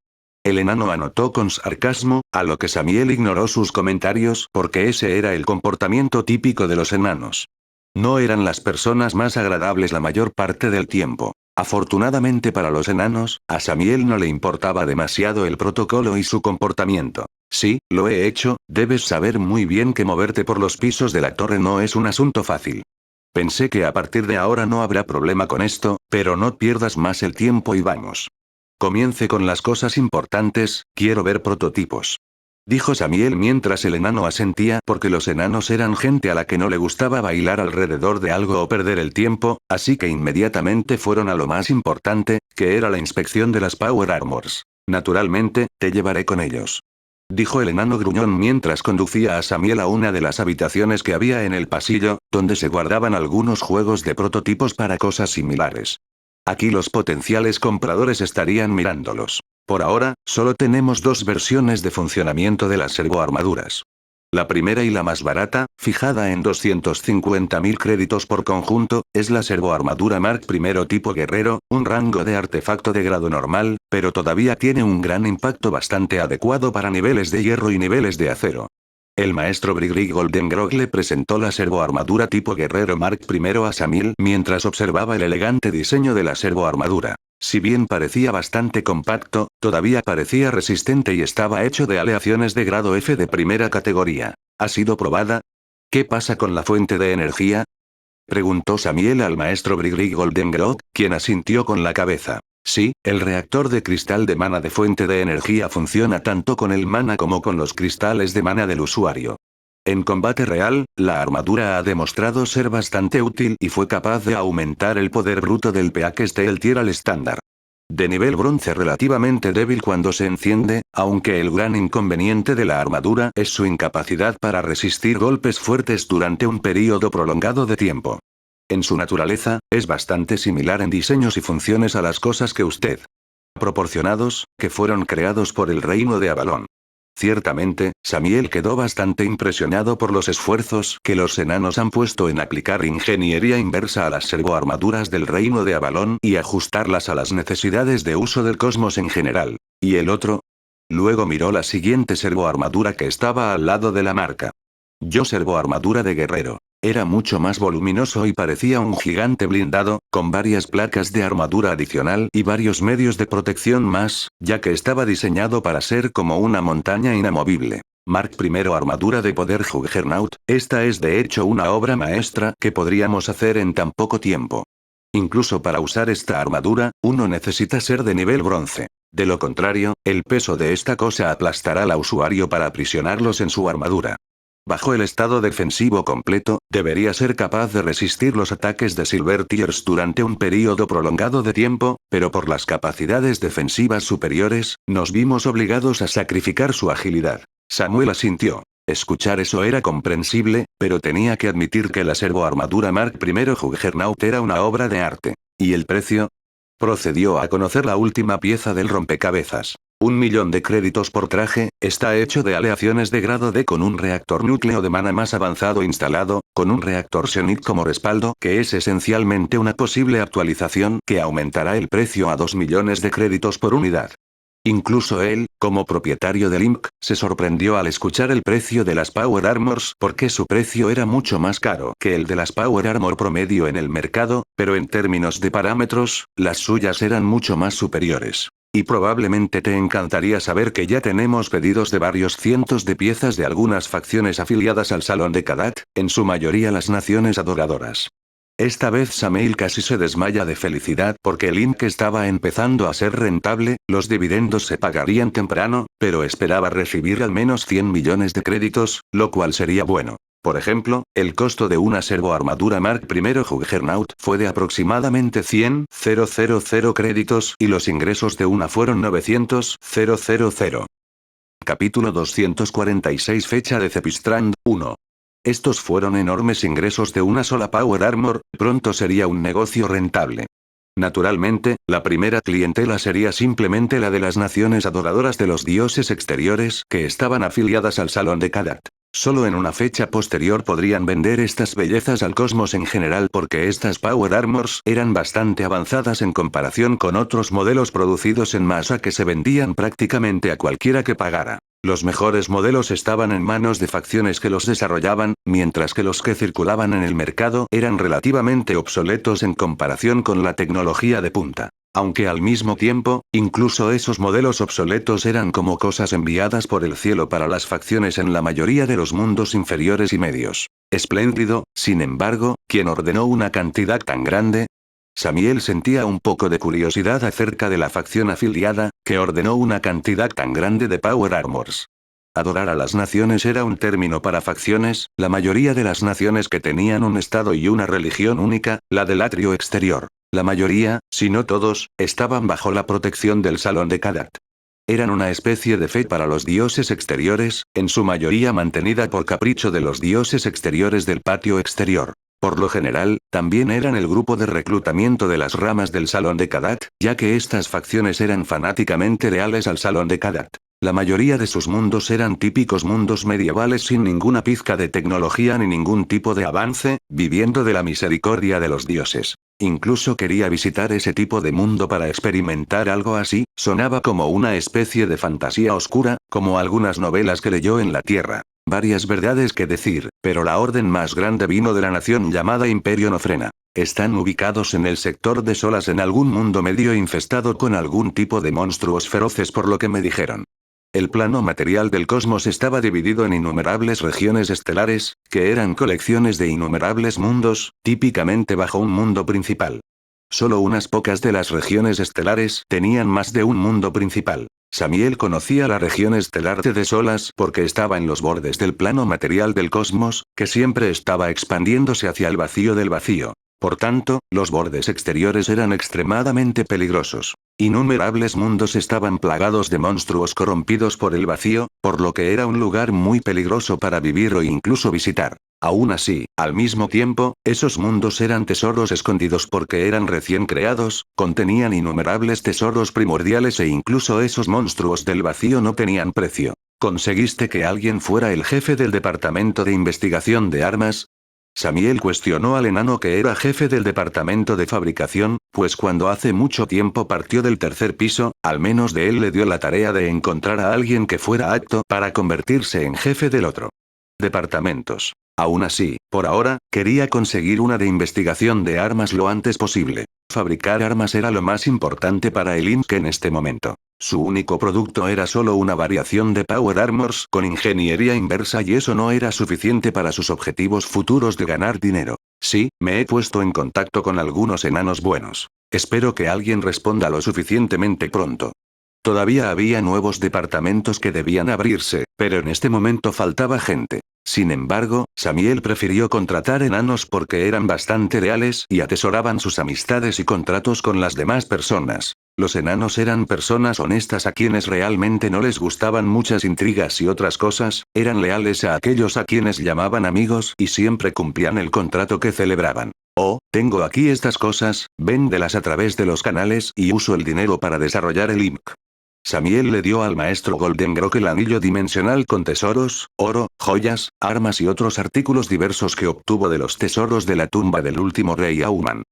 El enano anotó con sarcasmo, a lo que Samiel ignoró sus comentarios porque ese era el comportamiento típico de los enanos. No eran las personas más agradables la mayor parte del tiempo. Afortunadamente para los enanos, a Samiel no le importaba demasiado el protocolo y su comportamiento. Sí, lo he hecho, debes saber muy bien que moverte por los pisos de la torre no es un asunto fácil. Pensé que a partir de ahora no habrá problema con esto, pero no pierdas más el tiempo y vamos. Comience con las cosas importantes, quiero ver prototipos. Dijo Samiel mientras el enano asentía porque los enanos eran gente a la que no le gustaba bailar alrededor de algo o perder el tiempo, así que inmediatamente fueron a lo más importante, que era la inspección de las Power Armors. Naturalmente, te llevaré con ellos. Dijo el enano gruñón mientras conducía a Samiel a una de las habitaciones que había en el pasillo, donde se guardaban algunos juegos de prototipos para cosas similares. Aquí los potenciales compradores estarían mirándolos. Por ahora, solo tenemos dos versiones de funcionamiento de las servoarmaduras. La primera y la más barata, fijada en 250.000 créditos por conjunto, es la servoarmadura Mark I tipo guerrero, un rango de artefacto de grado normal, pero todavía tiene un gran impacto bastante adecuado para niveles de hierro y niveles de acero. El maestro Brigrig Goldengrod le presentó la servoarmadura tipo guerrero Mark I a Samiel mientras observaba el elegante diseño de la servoarmadura. Si bien parecía bastante compacto, todavía parecía resistente y estaba hecho de aleaciones de grado F de primera categoría. ¿Ha sido probada? ¿Qué pasa con la fuente de energía? Preguntó Samiel al maestro Brigrig Goldengrod, quien asintió con la cabeza. Sí, el reactor de cristal de mana de fuente de energía funciona tanto con el mana como con los cristales de mana del usuario. En combate real, la armadura ha demostrado ser bastante útil y fue capaz de aumentar el poder bruto del PAC Steel Tier al estándar. De nivel bronce relativamente débil cuando se enciende, aunque el gran inconveniente de la armadura es su incapacidad para resistir golpes fuertes durante un período prolongado de tiempo. En su naturaleza, es bastante similar en diseños y funciones a las cosas que usted proporcionados, que fueron creados por el reino de Avalon. Ciertamente, Samiel quedó bastante impresionado por los esfuerzos que los enanos han puesto en aplicar ingeniería inversa a las servoarmaduras del reino de Avalon y ajustarlas a las necesidades de uso del cosmos en general. ¿Y el otro? Luego miró la siguiente servoarmadura que estaba al lado de la marca. Yo servoarmadura de guerrero. Era mucho más voluminoso y parecía un gigante blindado, con varias placas de armadura adicional y varios medios de protección más, ya que estaba diseñado para ser como una montaña inamovible. Mark I armadura de poder Juggernaut, esta es de hecho una obra maestra que podríamos hacer en tan poco tiempo. Incluso para usar esta armadura, uno necesita ser de nivel bronce. De lo contrario, el peso de esta cosa aplastará al usuario para aprisionarlos en su armadura. Bajo el estado defensivo completo, debería ser capaz de resistir los ataques de Silver Tears durante un período prolongado de tiempo, pero por las capacidades defensivas superiores, nos vimos obligados a sacrificar su agilidad. Samuel asintió. Escuchar eso era comprensible, pero tenía que admitir que la servoarmadura Mark I Juggernaut era una obra de arte. ¿Y el precio? Procedió a conocer la última pieza del rompecabezas. 1.000.000 de créditos por traje, está hecho de aleaciones de grado D con un reactor núcleo de mana más avanzado instalado, con un reactor Xenith como respaldo que es esencialmente una posible actualización que aumentará el precio a 2 millones de créditos por unidad. Incluso él, como propietario del Imp, se sorprendió al escuchar el precio de las Power Armors porque su precio era mucho más caro que el de las Power Armor promedio en el mercado, pero en términos de parámetros, las suyas eran mucho más superiores. Y probablemente te encantaría saber que ya tenemos pedidos de varios cientos de piezas de algunas facciones afiliadas al Salón de Kadat, en su mayoría las naciones adoradoras. Esta vez Samael casi se desmaya de felicidad porque el Imp estaba empezando a ser rentable, los dividendos se pagarían temprano, pero esperaba recibir al menos 100 millones de créditos, lo cual sería bueno. Por ejemplo, el costo de una servoarmadura Mark I Juggernaut fue de aproximadamente 100.000 créditos y los ingresos de una fueron 900.000. Capítulo 246 Fecha de Cepistrand, 1. Estos fueron enormes ingresos de una sola Power Armor, pronto sería un negocio rentable. Naturalmente, la primera clientela sería simplemente la de las naciones adoradoras de los dioses exteriores que estaban afiliadas al Salón de Kadat. Solo en una fecha posterior podrían vender estas bellezas al cosmos en general porque estas Power Armors eran bastante avanzadas en comparación con otros modelos producidos en masa que se vendían prácticamente a cualquiera que pagara. Los mejores modelos estaban en manos de facciones que los desarrollaban, mientras que los que circulaban en el mercado eran relativamente obsoletos en comparación con la tecnología de punta. Aunque al mismo tiempo, incluso esos modelos obsoletos eran como cosas enviadas por el cielo para las facciones en la mayoría de los mundos inferiores y medios. Espléndido, sin embargo, ¿quién ordenó una cantidad tan grande? Samiel sentía un poco de curiosidad acerca de la facción afiliada, que ordenó una cantidad tan grande de Power Armors. Adorar a las naciones era un término para facciones, la mayoría de las naciones que tenían un estado y una religión única, la del atrio exterior. La mayoría, si no todos, estaban bajo la protección del Salón de Kadat. Eran una especie de fe para los dioses exteriores, en su mayoría mantenida por capricho de los dioses exteriores del patio exterior. Por lo general, también eran el grupo de reclutamiento de las ramas del Salón de Kadat, ya que estas facciones eran fanáticamente leales al Salón de Kadat. La mayoría de sus mundos eran típicos mundos medievales sin ninguna pizca de tecnología ni ningún tipo de avance, viviendo de la misericordia de los dioses. Incluso quería visitar ese tipo de mundo para experimentar algo así, sonaba como una especie de fantasía oscura, como algunas novelas que leyó en la Tierra. Varias verdades que decir, pero la orden más grande vino de la nación llamada Imperio Nofrena. Están ubicados en el sector de Solas en algún mundo medio infestado con algún tipo de monstruos feroces por lo que me dijeron. El plano material del cosmos estaba dividido en innumerables regiones estelares, que eran colecciones de innumerables mundos, típicamente bajo un mundo principal. Solo unas pocas de las regiones estelares tenían más de un mundo principal. Samiel conocía la región estelar de Solas porque estaba en los bordes del plano material del cosmos, que siempre estaba expandiéndose hacia el vacío del vacío. Por tanto, los bordes exteriores eran extremadamente peligrosos. Innumerables mundos estaban plagados de monstruos corrompidos por el vacío, por lo que era un lugar muy peligroso para vivir o incluso visitar. Aún así, al mismo tiempo, esos mundos eran tesoros escondidos porque eran recién creados, contenían innumerables tesoros primordiales e incluso esos monstruos del vacío no tenían precio. ¿Conseguiste que alguien fuera el jefe del departamento de investigación de armas? Samiel cuestionó al enano que era jefe del departamento de fabricación, pues cuando hace mucho tiempo partió del tercer piso, al menos de él le dio la tarea de encontrar a alguien que fuera apto para convertirse en jefe del otro departamentos. Aún así, por ahora, quería conseguir una de investigación de armas lo antes posible. Fabricar armas era lo más importante para el Inc. en este momento. Su único producto era solo una variación de Power Armors con ingeniería inversa y eso no era suficiente para sus objetivos futuros de ganar dinero. Sí, me he puesto en contacto con algunos enanos buenos. Espero que alguien responda lo suficientemente pronto. Todavía había nuevos departamentos que debían abrirse, pero en este momento faltaba gente. Sin embargo, Samiel prefirió contratar enanos porque eran bastante leales y atesoraban sus amistades y contratos con las demás personas. Los enanos eran personas honestas a quienes realmente no les gustaban muchas intrigas y otras cosas, eran leales a aquellos a quienes llamaban amigos y siempre cumplían el contrato que celebraban. Oh, tengo aquí estas cosas, véndelas a través de los canales y uso el dinero para desarrollar el Inc. Samiel le dio al maestro Golden Grok el anillo dimensional con tesoros, oro, joyas, armas y otros artículos diversos que obtuvo de los tesoros de la tumba del último rey Auman.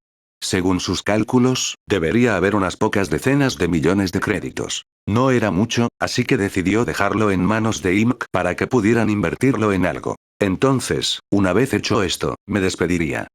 Según sus cálculos, debería haber unas pocas decenas de millones de créditos. No era mucho, así que decidió dejarlo en manos de Inc. para que pudieran invertirlo en algo. Entonces, una vez hecho esto, me despediría.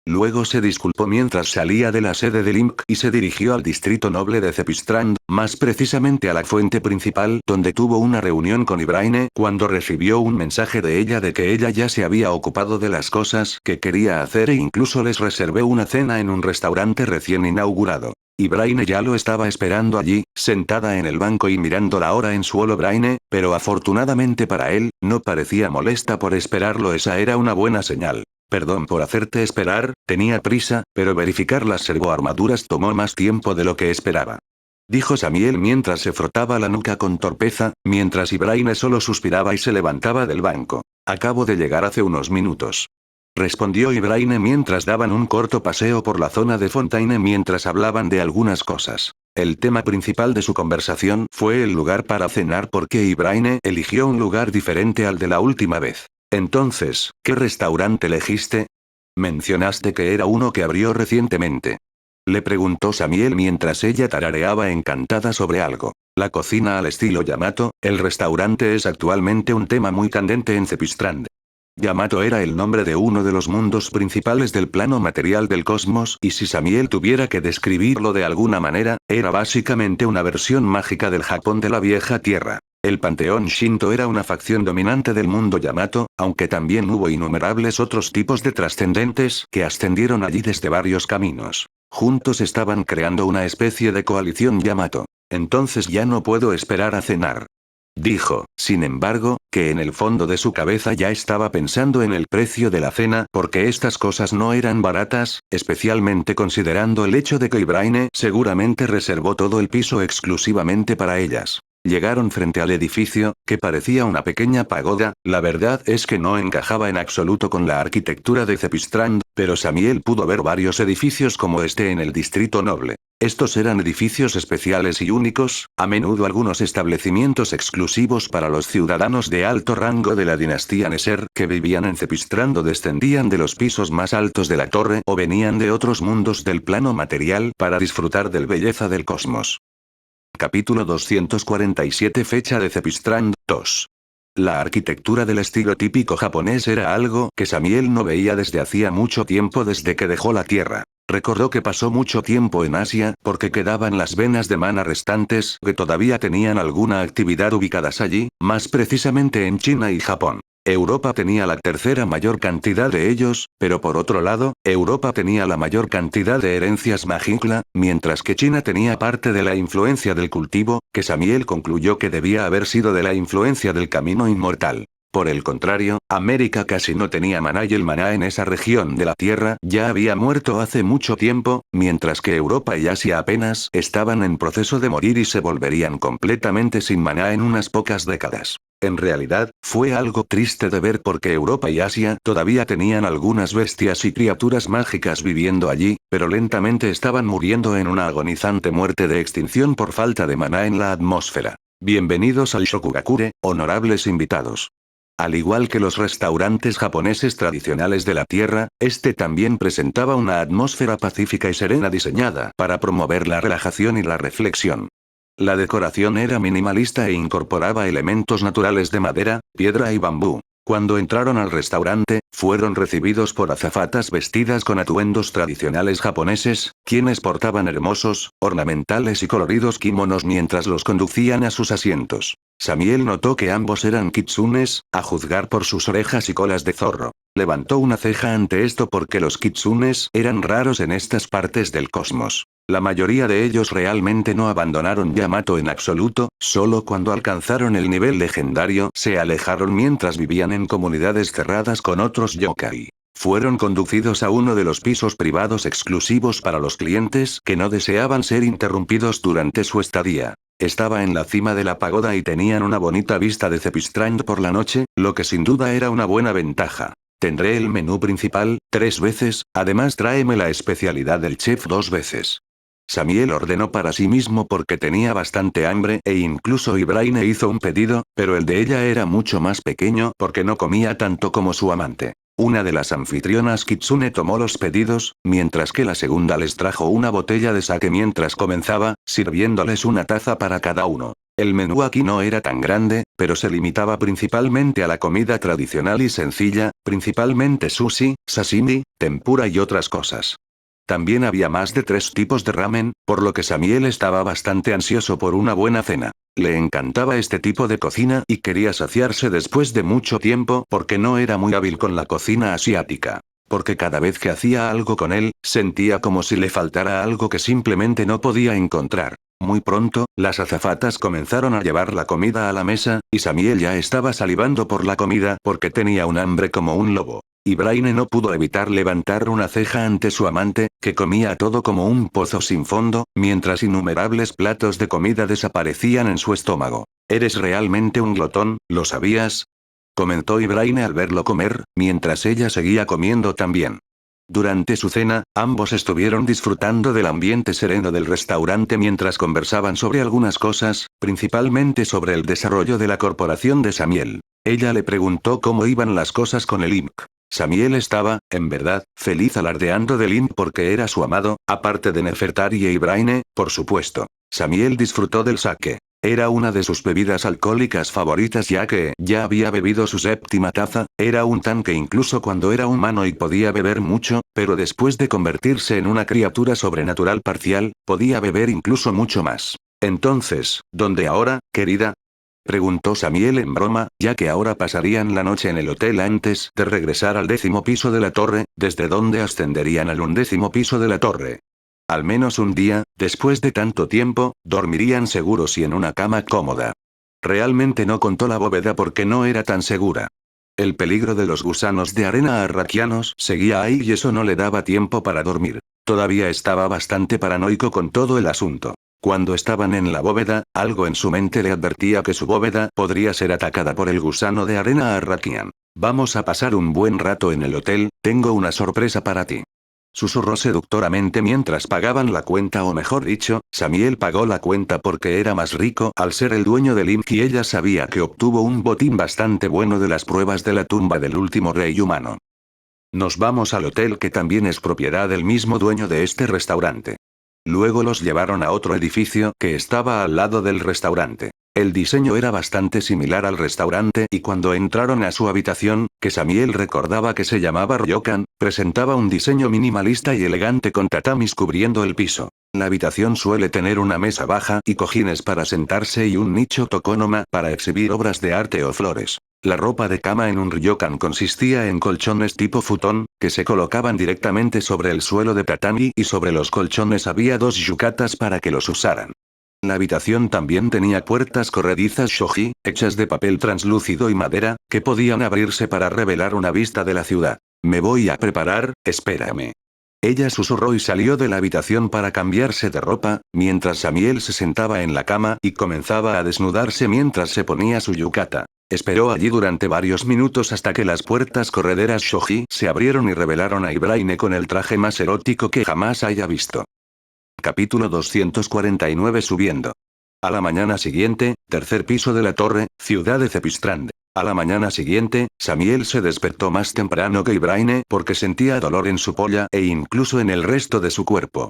Luego se disculpó mientras salía de la sede del Inc. y se dirigió al distrito noble de Cepistrand, más precisamente a la fuente principal donde tuvo una reunión con Ibraine cuando recibió un mensaje de ella de que ella ya se había ocupado de las cosas que quería hacer e incluso les reservé una cena en un restaurante recién inaugurado. Ibraine ya lo estaba esperando allí, sentada en el banco y mirando la hora en su holobraine, pero afortunadamente para él, no parecía molesta por esperarlo. Esa era una buena señal. Perdón por hacerte esperar, tenía prisa, pero verificar las servoarmaduras tomó más tiempo de lo que esperaba. Dijo Samiel mientras se frotaba la nuca con torpeza, mientras Ibraine solo suspiraba y se levantaba del banco. Acabo de llegar hace unos minutos. Respondió Ibraine mientras daban un corto paseo por la zona de Fontaine mientras hablaban de algunas cosas. El tema principal de su conversación fue el lugar para cenar porque Ibraine eligió un lugar diferente al de la última vez. Entonces, ¿qué restaurante elegiste? Mencionaste que era uno que abrió recientemente. Le preguntó Samiel mientras ella tarareaba encantada sobre algo. La cocina al estilo Yamato, el restaurante es actualmente un tema muy candente en Cepistrand. Yamato era el nombre de uno de los mundos principales del plano material del cosmos y si Samiel tuviera que describirlo de alguna manera, era básicamente una versión mágica del Japón de la vieja tierra. El panteón Shinto era una facción dominante del mundo Yamato, aunque también hubo innumerables otros tipos de trascendentes que ascendieron allí desde varios caminos. Juntos estaban creando una especie de coalición Yamato. Entonces ya no puedo esperar a cenar. Dijo, sin embargo, que en el fondo de su cabeza ya estaba pensando en el precio de la cena porque estas cosas no eran baratas, especialmente considerando el hecho de que Ibraine seguramente reservó todo el piso exclusivamente para ellas. Llegaron frente al edificio, que parecía una pequeña pagoda, la verdad es que no encajaba en absoluto con la arquitectura de Cepistrand, pero Samiel pudo ver varios edificios como este en el distrito noble. Estos eran edificios especiales y únicos, a menudo algunos establecimientos exclusivos para los ciudadanos de alto rango de la dinastía Neser que vivían en Cepistrand o descendían de los pisos más altos de la torre o venían de otros mundos del plano material para disfrutar del belleza del cosmos. Capítulo 247 Fecha de Cepistrand 2. La arquitectura del estilo típico japonés era algo que Samiel no veía desde hacía mucho tiempo desde que dejó la Tierra. Recordó que pasó mucho tiempo en Asia porque quedaban las venas de mana restantes que todavía tenían alguna actividad ubicadas allí, más precisamente en China y Japón. Europa tenía la tercera mayor cantidad de ellos, pero por otro lado, Europa tenía la mayor cantidad de herencias Magicla, mientras que China tenía parte de la influencia del cultivo, que Samiel concluyó que debía haber sido de la influencia del camino inmortal. Por el contrario, América casi no tenía maná y el maná en esa región de la Tierra ya había muerto hace mucho tiempo, mientras que Europa y Asia apenas estaban en proceso de morir y se volverían completamente sin maná en unas pocas décadas. En realidad, fue algo triste de ver porque Europa y Asia todavía tenían algunas bestias y criaturas mágicas viviendo allí, pero lentamente estaban muriendo en una agonizante muerte de extinción por falta de maná en la atmósfera. Bienvenidos al Shokugakure, honorables invitados. Al igual que los restaurantes japoneses tradicionales de la tierra, este también presentaba una atmósfera pacífica y serena diseñada para promover la relajación y la reflexión. La decoración era minimalista e incorporaba elementos naturales de madera, piedra y bambú. Cuando entraron al restaurante, fueron recibidos por azafatas vestidas con atuendos tradicionales japoneses, quienes portaban hermosos, ornamentales y coloridos kimonos mientras los conducían a sus asientos. Samiel notó que ambos eran kitsunes, a juzgar por sus orejas y colas de zorro. Levantó una ceja ante esto porque los kitsunes eran raros en estas partes del cosmos. La mayoría de ellos realmente no abandonaron Yamato en absoluto, solo cuando alcanzaron el nivel legendario se alejaron mientras vivían en comunidades cerradas con otros yokai. Fueron conducidos a uno de los pisos privados exclusivos para los clientes que no deseaban ser interrumpidos durante su estadía. Estaba en la cima de la pagoda y tenían una bonita vista de Zepistrand por la noche, lo que sin duda era una buena ventaja. Tendré el menú principal 3 veces, además tráeme la especialidad del chef 2 veces. Samiel ordenó para sí mismo porque tenía bastante hambre e incluso Ibraine hizo un pedido, pero el de ella era mucho más pequeño porque no comía tanto como su amante. Una de las anfitrionas Kitsune tomó los pedidos, mientras que la segunda les trajo una botella de sake mientras comenzaba, sirviéndoles una taza para cada uno. El menú aquí no era tan grande, pero se limitaba principalmente a la comida tradicional y sencilla, principalmente sushi, sashimi, tempura y otras cosas. También había más de 3 tipos de ramen, por lo que Samiel estaba bastante ansioso por una buena cena. Le encantaba este tipo de cocina y quería saciarse después de mucho tiempo porque no era muy hábil con la cocina asiática. Porque cada vez que hacía algo con él, sentía como si le faltara algo que simplemente no podía encontrar. Muy pronto, las azafatas comenzaron a llevar la comida a la mesa, y Samiel ya estaba salivando por la comida porque tenía un hambre como un lobo. Ibraine no pudo evitar levantar una ceja ante su amante, que comía todo como un pozo sin fondo, mientras innumerables platos de comida desaparecían en su estómago. «Eres realmente un glotón, ¿lo sabías?», comentó Ibraine al verlo comer, mientras ella seguía comiendo también. Durante su cena, ambos estuvieron disfrutando del ambiente sereno del restaurante mientras conversaban sobre algunas cosas, principalmente sobre el desarrollo de la corporación de Samiel. Ella le preguntó cómo iban las cosas con el Imp. Samiel estaba, en verdad, feliz alardeando del Imp porque era su amado, aparte de Nefertari e Ibraine, por supuesto. Samiel disfrutó del sake. Era una de sus bebidas alcohólicas favoritas ya que ya había bebido su 7ª taza, era un tanque incluso cuando era humano y podía beber mucho, pero después de convertirse en una criatura sobrenatural parcial, podía beber incluso mucho más. Entonces, ¿dónde ahora, querida?, preguntó Samiel en broma, ya que ahora pasarían la noche en el hotel antes de regresar al 10º piso de la torre, desde donde ascenderían al 11º piso de la torre. Al menos un día, después de tanto tiempo, dormirían seguros y en una cama cómoda. Realmente no contó la bóveda porque no era tan segura. El peligro de los gusanos de arena arraquianos seguía ahí y eso no le daba tiempo para dormir. Todavía estaba bastante paranoico con todo el asunto. Cuando estaban en la bóveda, algo en su mente le advertía que su bóveda podría ser atacada por el gusano de arena arraquian. «Vamos a pasar un buen rato en el hotel, tengo una sorpresa para ti», susurró seductoramente mientras pagaban la cuenta o mejor dicho, Samiel pagó la cuenta porque era más rico al ser el dueño del Imp y ella sabía que obtuvo un botín bastante bueno de las pruebas de la tumba del último rey humano. «Nos vamos al hotel que también es propiedad del mismo dueño de este restaurante». Luego los llevaron a otro edificio que estaba al lado del restaurante. El diseño era bastante similar al restaurante y cuando entraron a su habitación, que Samiel recordaba que se llamaba Ryokan, presentaba un diseño minimalista y elegante con tatamis cubriendo el piso. La habitación suele tener una mesa baja y cojines para sentarse y un nicho tokonoma para exhibir obras de arte o flores. La ropa de cama en un ryokan consistía en colchones tipo futón, que se colocaban directamente sobre el suelo de tatami y sobre los colchones había 2 yukatas para que los usaran. La habitación también tenía puertas corredizas shoji, hechas de papel translúcido y madera, que podían abrirse para revelar una vista de la ciudad. «Me voy a preparar, espérame». Ella susurró y salió de la habitación para cambiarse de ropa, mientras Samiel se sentaba en la cama y comenzaba a desnudarse mientras se ponía su yukata. Esperó allí durante varios minutos hasta que las puertas correderas shoji se abrieron y revelaron a Ibraine con el traje más erótico que jamás haya visto. Capítulo 249 subiendo. A la mañana siguiente, tercer piso de la torre, ciudad de Cepistrand. A la mañana siguiente, Samiel se despertó más temprano que Ibraine porque sentía dolor en su polla e incluso en el resto de su cuerpo.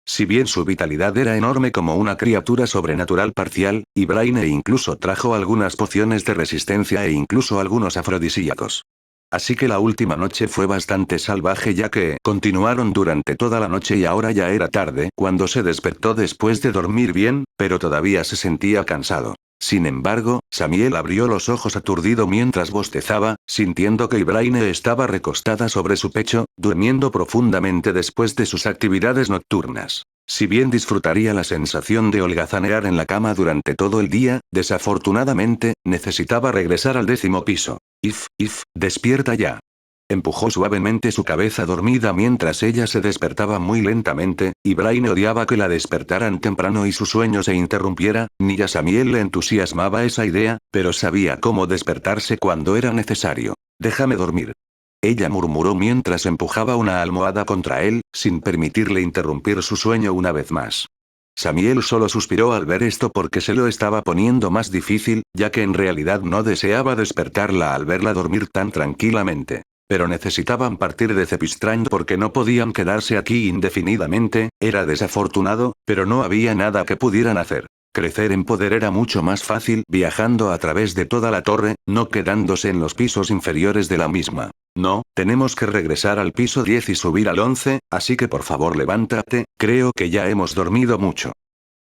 Si bien su vitalidad era enorme como una criatura sobrenatural parcial, Ibraine incluso trajo algunas pociones de resistencia e incluso algunos afrodisíacos. Así que la última noche fue bastante salvaje ya que continuaron durante toda la noche y ahora ya era tarde cuando se despertó después de dormir bien, pero todavía se sentía cansado. Sin embargo, Samiel abrió los ojos aturdido mientras bostezaba, sintiendo que Ibraine estaba recostada sobre su pecho, durmiendo profundamente después de sus actividades nocturnas. Si bien disfrutaría la sensación de holgazanear en la cama durante todo el día, desafortunadamente, necesitaba regresar al 10º piso. Despierta ya. Empujó suavemente su cabeza dormida mientras ella se despertaba muy lentamente, y Braine odiaba que la despertaran temprano y su sueño se interrumpiera, ni a Samiel le entusiasmaba esa idea, pero sabía cómo despertarse cuando era necesario. Déjame dormir. Ella murmuró mientras empujaba una almohada contra él, sin permitirle interrumpir su sueño una vez más. Samiel solo suspiró al ver esto porque se lo estaba poniendo más difícil, ya que en realidad no deseaba despertarla al verla dormir tan tranquilamente. Pero necesitaban partir de Cepistrand porque no podían quedarse aquí indefinidamente, era desafortunado, pero no había nada que pudieran hacer. Crecer en poder era mucho más fácil viajando a través de toda la torre, no quedándose en los pisos inferiores de la misma. No, tenemos que regresar al piso 10 y subir al 11, así que por favor levántate, creo que ya hemos dormido mucho.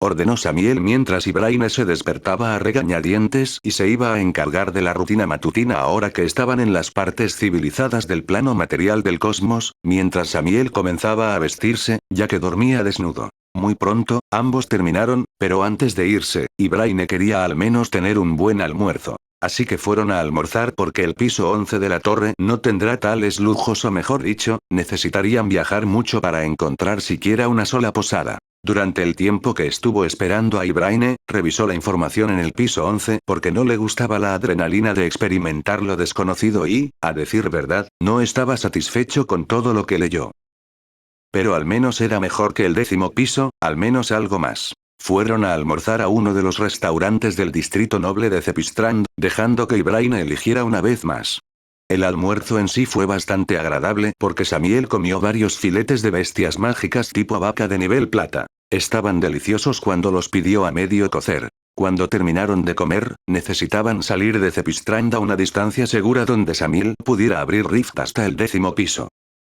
Ordenó Samiel mientras Ibraine se despertaba a regañadientes y se iba a encargar de la rutina matutina ahora que estaban en las partes civilizadas del plano material del cosmos, mientras Samiel comenzaba a vestirse, ya que dormía desnudo. Muy pronto, ambos terminaron, pero antes de irse, Ibraine quería al menos tener un buen almuerzo. Así que fueron a almorzar porque el piso 11 de la torre no tendrá tales lujos o mejor dicho, necesitarían viajar mucho para encontrar siquiera una sola posada. Durante el tiempo que estuvo esperando a Ibraine, revisó la información en el piso 11 porque no le gustaba la adrenalina de experimentar lo desconocido y, a decir verdad, no estaba satisfecho con todo lo que leyó. Pero al menos era mejor que el 10º piso, al menos algo más. Fueron a almorzar a uno de los restaurantes del distrito noble de Cepistrand, dejando que Ibraine eligiera una vez más. El almuerzo en sí fue bastante agradable porque Samiel comió varios filetes de bestias mágicas tipo vaca de nivel plata. Estaban deliciosos cuando los pidió a medio cocer. Cuando terminaron de comer, necesitaban salir de Cepistrand a una distancia segura donde Samiel pudiera abrir rift hasta el 10º piso.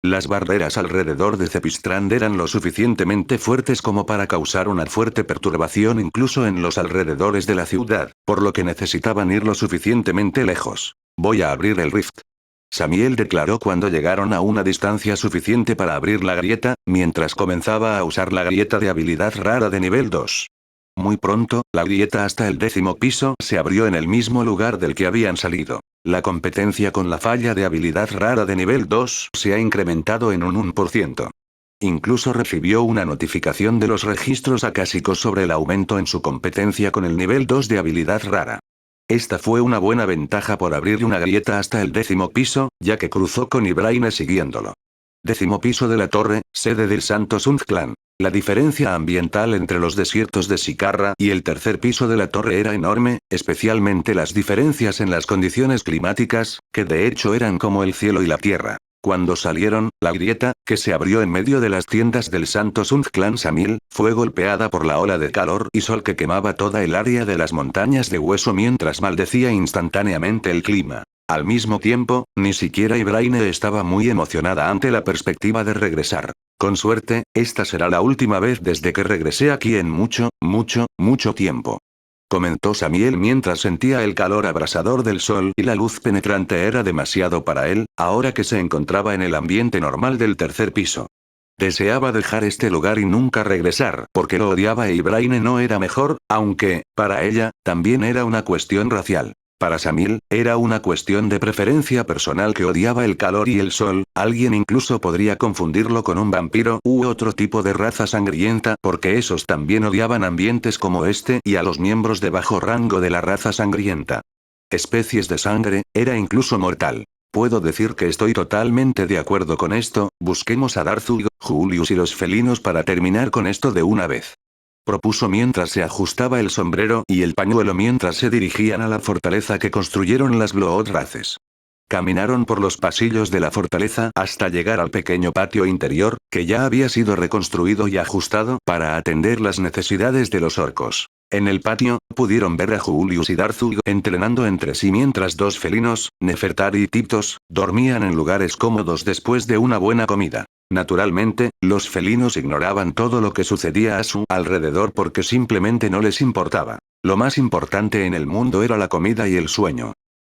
Las barreras alrededor de Cepistrand eran lo suficientemente fuertes como para causar una fuerte perturbación incluso en los alrededores de la ciudad, por lo que necesitaban ir lo suficientemente lejos. Voy a abrir el rift. Samiel declaró cuando llegaron a una distancia suficiente para abrir la grieta, mientras comenzaba a usar la grieta de habilidad rara de nivel 2. Muy pronto, la grieta hasta el 10º piso se abrió en el mismo lugar del que habían salido. La competencia con la falla de habilidad rara de nivel 2 se ha incrementado en un 1%. Incluso recibió una notificación de los registros acásicos sobre el aumento en su competencia con el nivel 2 de habilidad rara. Esta fue una buena ventaja por abrir una grieta hasta el 10º piso, ya que cruzó con Ibraine siguiéndolo. 10º piso de la torre, sede del Santo Sund Clan. La diferencia ambiental entre los desiertos de Sicarra y el tercer piso de la torre era enorme, especialmente las diferencias en las condiciones climáticas, que de hecho eran como el cielo y la tierra. Cuando salieron, la grieta, que se abrió en medio de las tiendas del Santo Sund Clan Samiel, fue golpeada por la ola de calor y sol que quemaba toda el área de las montañas de hueso mientras maldecía instantáneamente el clima. Al mismo tiempo, ni siquiera Ibraine estaba muy emocionada ante la perspectiva de regresar. Con suerte, esta será la última vez desde que regresé aquí en mucho tiempo. Comentó Samiel mientras sentía el calor abrasador del sol y la luz penetrante era demasiado para él, ahora que se encontraba en el ambiente normal del tercer piso. Deseaba dejar este lugar y nunca regresar porque lo odiaba e Ibraine no era mejor, aunque, para ella, también era una cuestión racial. Para Samiel, era una cuestión de preferencia personal que odiaba el calor y el sol, alguien incluso podría confundirlo con un vampiro u otro tipo de raza sangrienta porque esos también odiaban ambientes como este y a los miembros de bajo rango de la raza sangrienta. Especies de sangre, era incluso mortal. Puedo decir que estoy totalmente de acuerdo con esto, busquemos a Darth Julius y los felinos para terminar con esto de una vez. propuso mientras se ajustaba el sombrero y el pañuelo mientras se dirigían a la fortaleza que construyeron las Blood Races. Caminaron por los pasillos de la fortaleza hasta llegar al pequeño patio interior, que ya había sido reconstruido y ajustado para atender las necesidades de los orcos. En el patio, pudieron ver a Julius y Darthug entrenando entre sí mientras dos felinos, Nefertari y Tiptos, dormían en lugares cómodos después de una buena comida. Naturalmente, los felinos ignoraban todo lo que sucedía a su alrededor porque simplemente no les importaba. Lo más importante en el mundo era la comida y el sueño.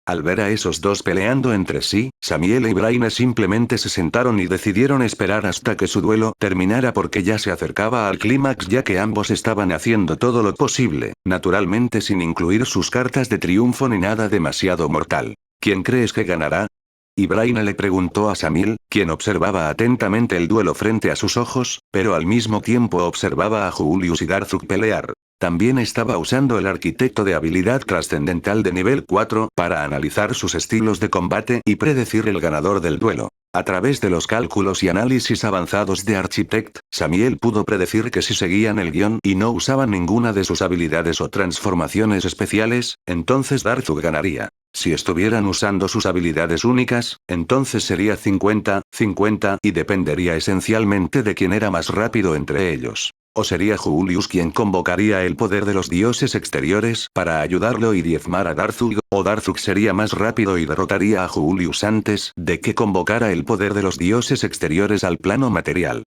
Al ver a esos dos peleando entre sí, Samiel y Braine simplemente se sentaron y decidieron esperar hasta que su duelo terminara porque ya se acercaba al clímax ya que ambos estaban haciendo todo lo posible, naturalmente sin incluir sus cartas de triunfo ni nada demasiado mortal. ¿Quién crees que ganará? Y Braine le preguntó a Samiel, quien observaba atentamente el duelo frente a sus ojos, pero al mismo tiempo observaba a Julius y Darthug pelear. También estaba usando el arquitecto de habilidad trascendental de nivel 4 para analizar sus estilos de combate y predecir el ganador del duelo. A través de los cálculos y análisis avanzados de Architect, Samiel pudo predecir que si seguían el guión y no usaban ninguna de sus habilidades o transformaciones especiales, entonces Darthug ganaría. Si estuvieran usando sus habilidades únicas, entonces sería 50-50 y dependería esencialmente de quién era más rápido entre ellos. O sería Julius quien convocaría el poder de los dioses exteriores para ayudarlo y diezmar a Darthug, o Darthug sería más rápido y derrotaría a Julius antes de que convocara el poder de los dioses exteriores al plano material.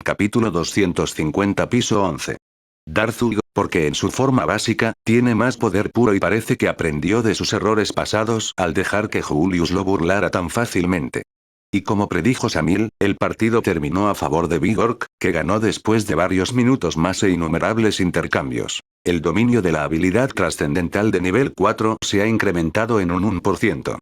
Capítulo 250 Piso 11. Darthug, porque en su forma básica, tiene más poder puro y parece que aprendió de sus errores pasados al dejar que Julius lo burlara tan fácilmente. Y como predijo Samiel, el partido terminó a favor de Vigork, que ganó después de varios minutos más e innumerables intercambios. El dominio de la habilidad trascendental de nivel 4 se ha incrementado en un 1%.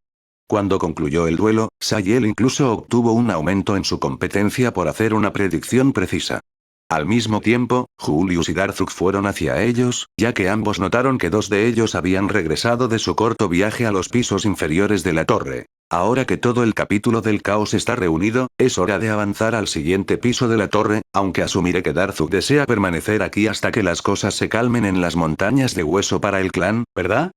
Cuando concluyó el duelo, Samiel incluso obtuvo un aumento en su competencia por hacer una predicción precisa. Al mismo tiempo, Julius y Darthug fueron hacia ellos, ya que ambos notaron que dos de ellos habían regresado de su corto viaje a los pisos inferiores de la torre. Ahora que todo el capítulo del caos está reunido, es hora de avanzar al siguiente piso de la torre, aunque asumiré que Darthug desea permanecer aquí hasta que las cosas se calmen en las montañas de hueso para el clan, ¿verdad?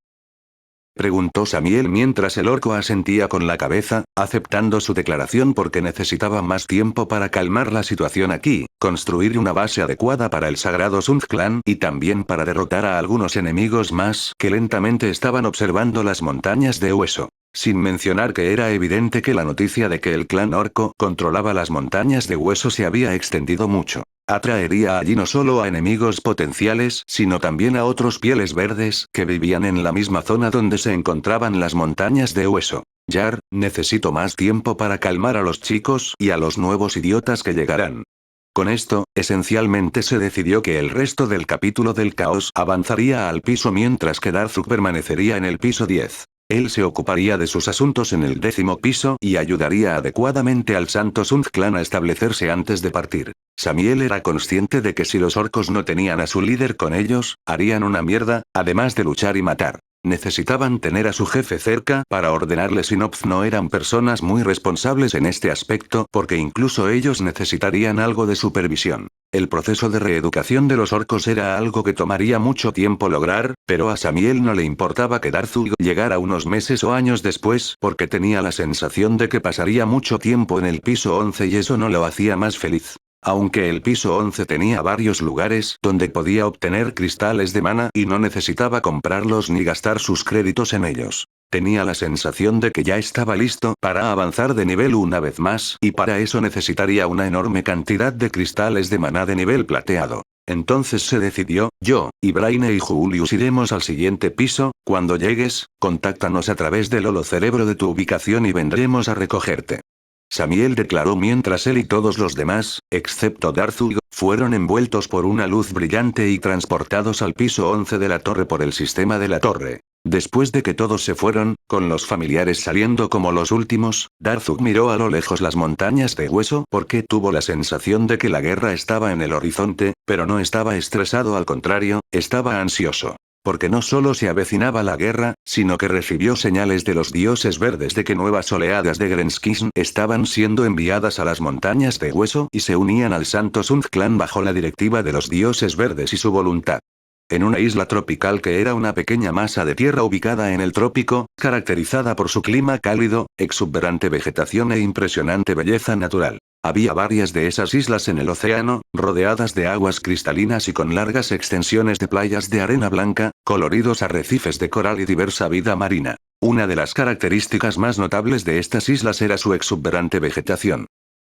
Preguntó Samiel mientras el orco asentía con la cabeza, aceptando su declaración porque necesitaba más tiempo para calmar la situación aquí, construir una base adecuada para el sagrado Sund Clan y también para derrotar a algunos enemigos más que lentamente estaban observando las montañas de hueso. Sin mencionar que era evidente que la noticia de que el clan orco controlaba las montañas de hueso se había extendido mucho. Atraería allí no solo a enemigos potenciales, sino también a otros pieles verdes que vivían en la misma zona donde se encontraban las montañas de hueso. Yar, necesito más tiempo para calmar a los chicos y a los nuevos idiotas que llegarán. Con esto, esencialmente se decidió que el resto del capítulo del caos avanzaría al piso mientras que Darthug permanecería en el piso 10. Él se ocuparía de sus asuntos en el 10º piso y ayudaría adecuadamente al Santo Sund Clan a establecerse antes de partir. Samiel era consciente de que si los orcos no tenían a su líder con ellos, harían una mierda, además de luchar y matar. Necesitaban tener a su jefe cerca para ordenarles y no eran personas muy responsables en este aspecto porque incluso ellos necesitarían algo de supervisión. El proceso de reeducación de los orcos era algo que tomaría mucho tiempo lograr, pero a Samiel no le importaba que Darthug llegara unos meses o años después porque tenía la sensación de que pasaría mucho tiempo en el piso 11 y eso no lo hacía más feliz. Aunque el piso 11 tenía varios lugares donde podía obtener cristales de mana y no necesitaba comprarlos ni gastar sus créditos en ellos. Tenía la sensación de que ya estaba listo para avanzar de nivel una vez más y para eso necesitaría una enorme cantidad de cristales de maná de nivel plateado. Entonces se decidió, yo, y Braine y Julius iremos al siguiente piso, cuando llegues, contáctanos a través del holocerebro de tu ubicación y vendremos a recogerte. Samiel declaró mientras él y todos los demás, excepto Darthug, fueron envueltos por una luz brillante y transportados al piso 11 de la torre por el sistema de la torre. Después de que todos se fueron, con los familiares saliendo como los últimos, Darthug miró a lo lejos las montañas de hueso porque tuvo la sensación de que la guerra estaba en el horizonte, pero no estaba estresado, al contrario, estaba ansioso. porque no solo se avecinaba la guerra, sino que recibió señales de los dioses verdes de que nuevas oleadas de Grenskisn estaban siendo enviadas a las montañas de hueso y se unían al Santo Sund Clan bajo la directiva de los dioses verdes y su voluntad. En una isla tropical que era una pequeña masa de tierra ubicada en el trópico, caracterizada por su clima cálido, exuberante vegetación e impresionante belleza natural. Había varias de esas islas en el océano, rodeadas de aguas cristalinas y con largas extensiones de playas de arena blanca, coloridos arrecifes de coral y diversa vida marina. Una de las características más notables de estas islas era su exuberante vegetación.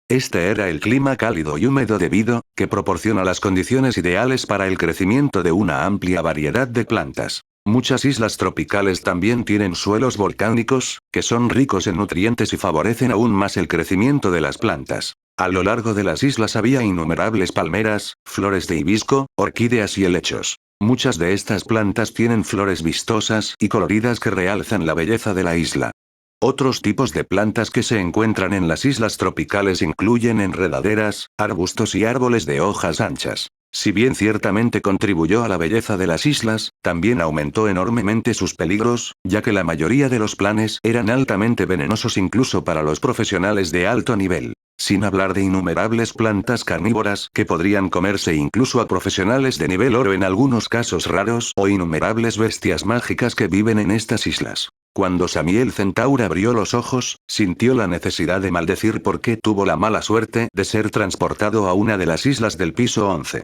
Este era el clima cálido y húmedo debido, que proporciona las condiciones ideales para el crecimiento de una amplia variedad de plantas. Muchas islas tropicales también tienen suelos volcánicos, que son ricos en nutrientes y favorecen aún más el crecimiento de las plantas. A lo largo de las islas había innumerables palmeras, flores de hibisco, orquídeas y helechos. Muchas de estas plantas tienen flores vistosas y coloridas que realzan la belleza de la isla. Otros tipos de plantas que se encuentran en las islas tropicales incluyen enredaderas, arbustos y árboles de hojas anchas. Si bien ciertamente contribuyó a la belleza de las islas, también aumentó enormemente sus peligros, ya que la mayoría de los planes eran altamente venenosos incluso para los profesionales de alto nivel. Sin hablar de innumerables plantas carnívoras que podrían comerse incluso a profesionales de nivel oro en algunos casos raros o innumerables bestias mágicas que viven en estas islas. Cuando Samiel Centaur abrió los ojos, sintió la necesidad de maldecir porque tuvo la mala suerte de ser transportado a una de las islas del piso 11.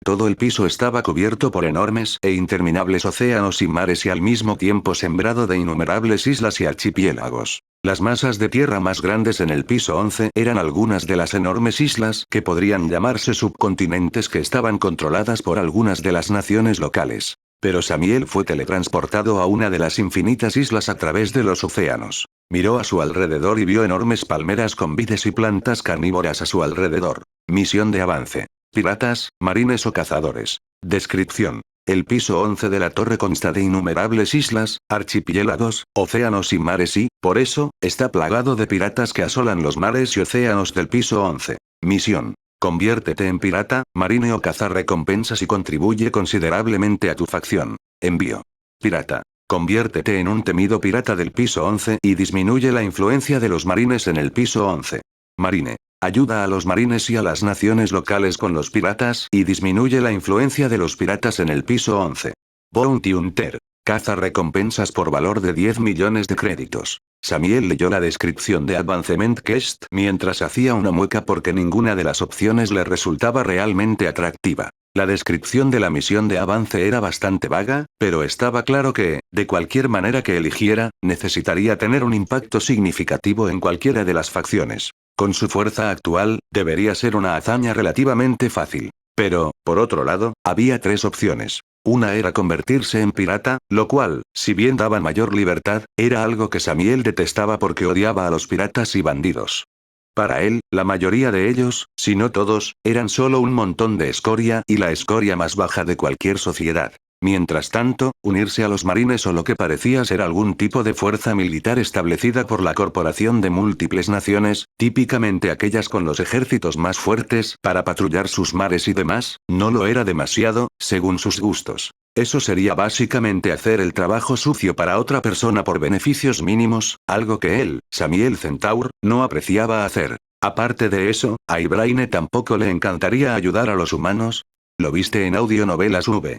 Todo el piso estaba cubierto por enormes e interminables océanos y mares y al mismo tiempo sembrado de innumerables islas y archipiélagos. Las masas de tierra más grandes en el piso 11 eran algunas de las enormes islas que podrían llamarse subcontinentes que estaban controladas por algunas de las naciones locales. Pero Samiel fue teletransportado a una de las infinitas islas a través de los océanos. Miró a su alrededor y vio enormes palmeras con vides y plantas carnívoras a su alrededor. Misión de avance. Piratas, marines o cazadores. Descripción. El piso 11 de la torre consta de innumerables islas, archipiélagos, océanos y mares y, por eso, está plagado de piratas que asolan los mares y océanos del piso 11. Misión. Conviértete en pirata, marine o cazarrecompensas y contribuye considerablemente a tu facción. Envío. Pirata. Conviértete en un temido pirata del piso 11 y disminuye la influencia de los marines en el piso 11. Marine. Ayuda a los marines y a las naciones locales con los piratas y disminuye la influencia de los piratas en el piso 11. Bounty Hunter. Caza recompensas por valor de 10 millones de créditos. Samiel leyó la descripción de Advancement Quest mientras hacía una mueca porque ninguna de las opciones le resultaba realmente atractiva. La descripción de la misión de avance era bastante vaga, pero estaba claro que, de cualquier manera que eligiera, necesitaría tener un impacto significativo en cualquiera de las facciones. Con su fuerza actual, debería ser una hazaña relativamente fácil. Pero, por otro lado, había tres opciones. Una era convertirse en pirata, lo cual, si bien daba mayor libertad, era algo que Samiel detestaba porque odiaba a los piratas y bandidos. Para él, la mayoría de ellos, si no todos, eran solo un montón de escoria y la escoria más baja de cualquier sociedad. Mientras tanto, unirse a los marines o lo que parecía ser algún tipo de fuerza militar establecida por la corporación de múltiples naciones, típicamente aquellas con los ejércitos más fuertes, para patrullar sus mares y demás, no lo era demasiado, según sus gustos. Eso sería básicamente hacer el trabajo sucio para otra persona por beneficios mínimos, algo que él, Samiel Centaur, no apreciaba hacer. Aparte de eso, a Ibraine tampoco le encantaría ayudar a los humanos. Lo viste en audionovelas V.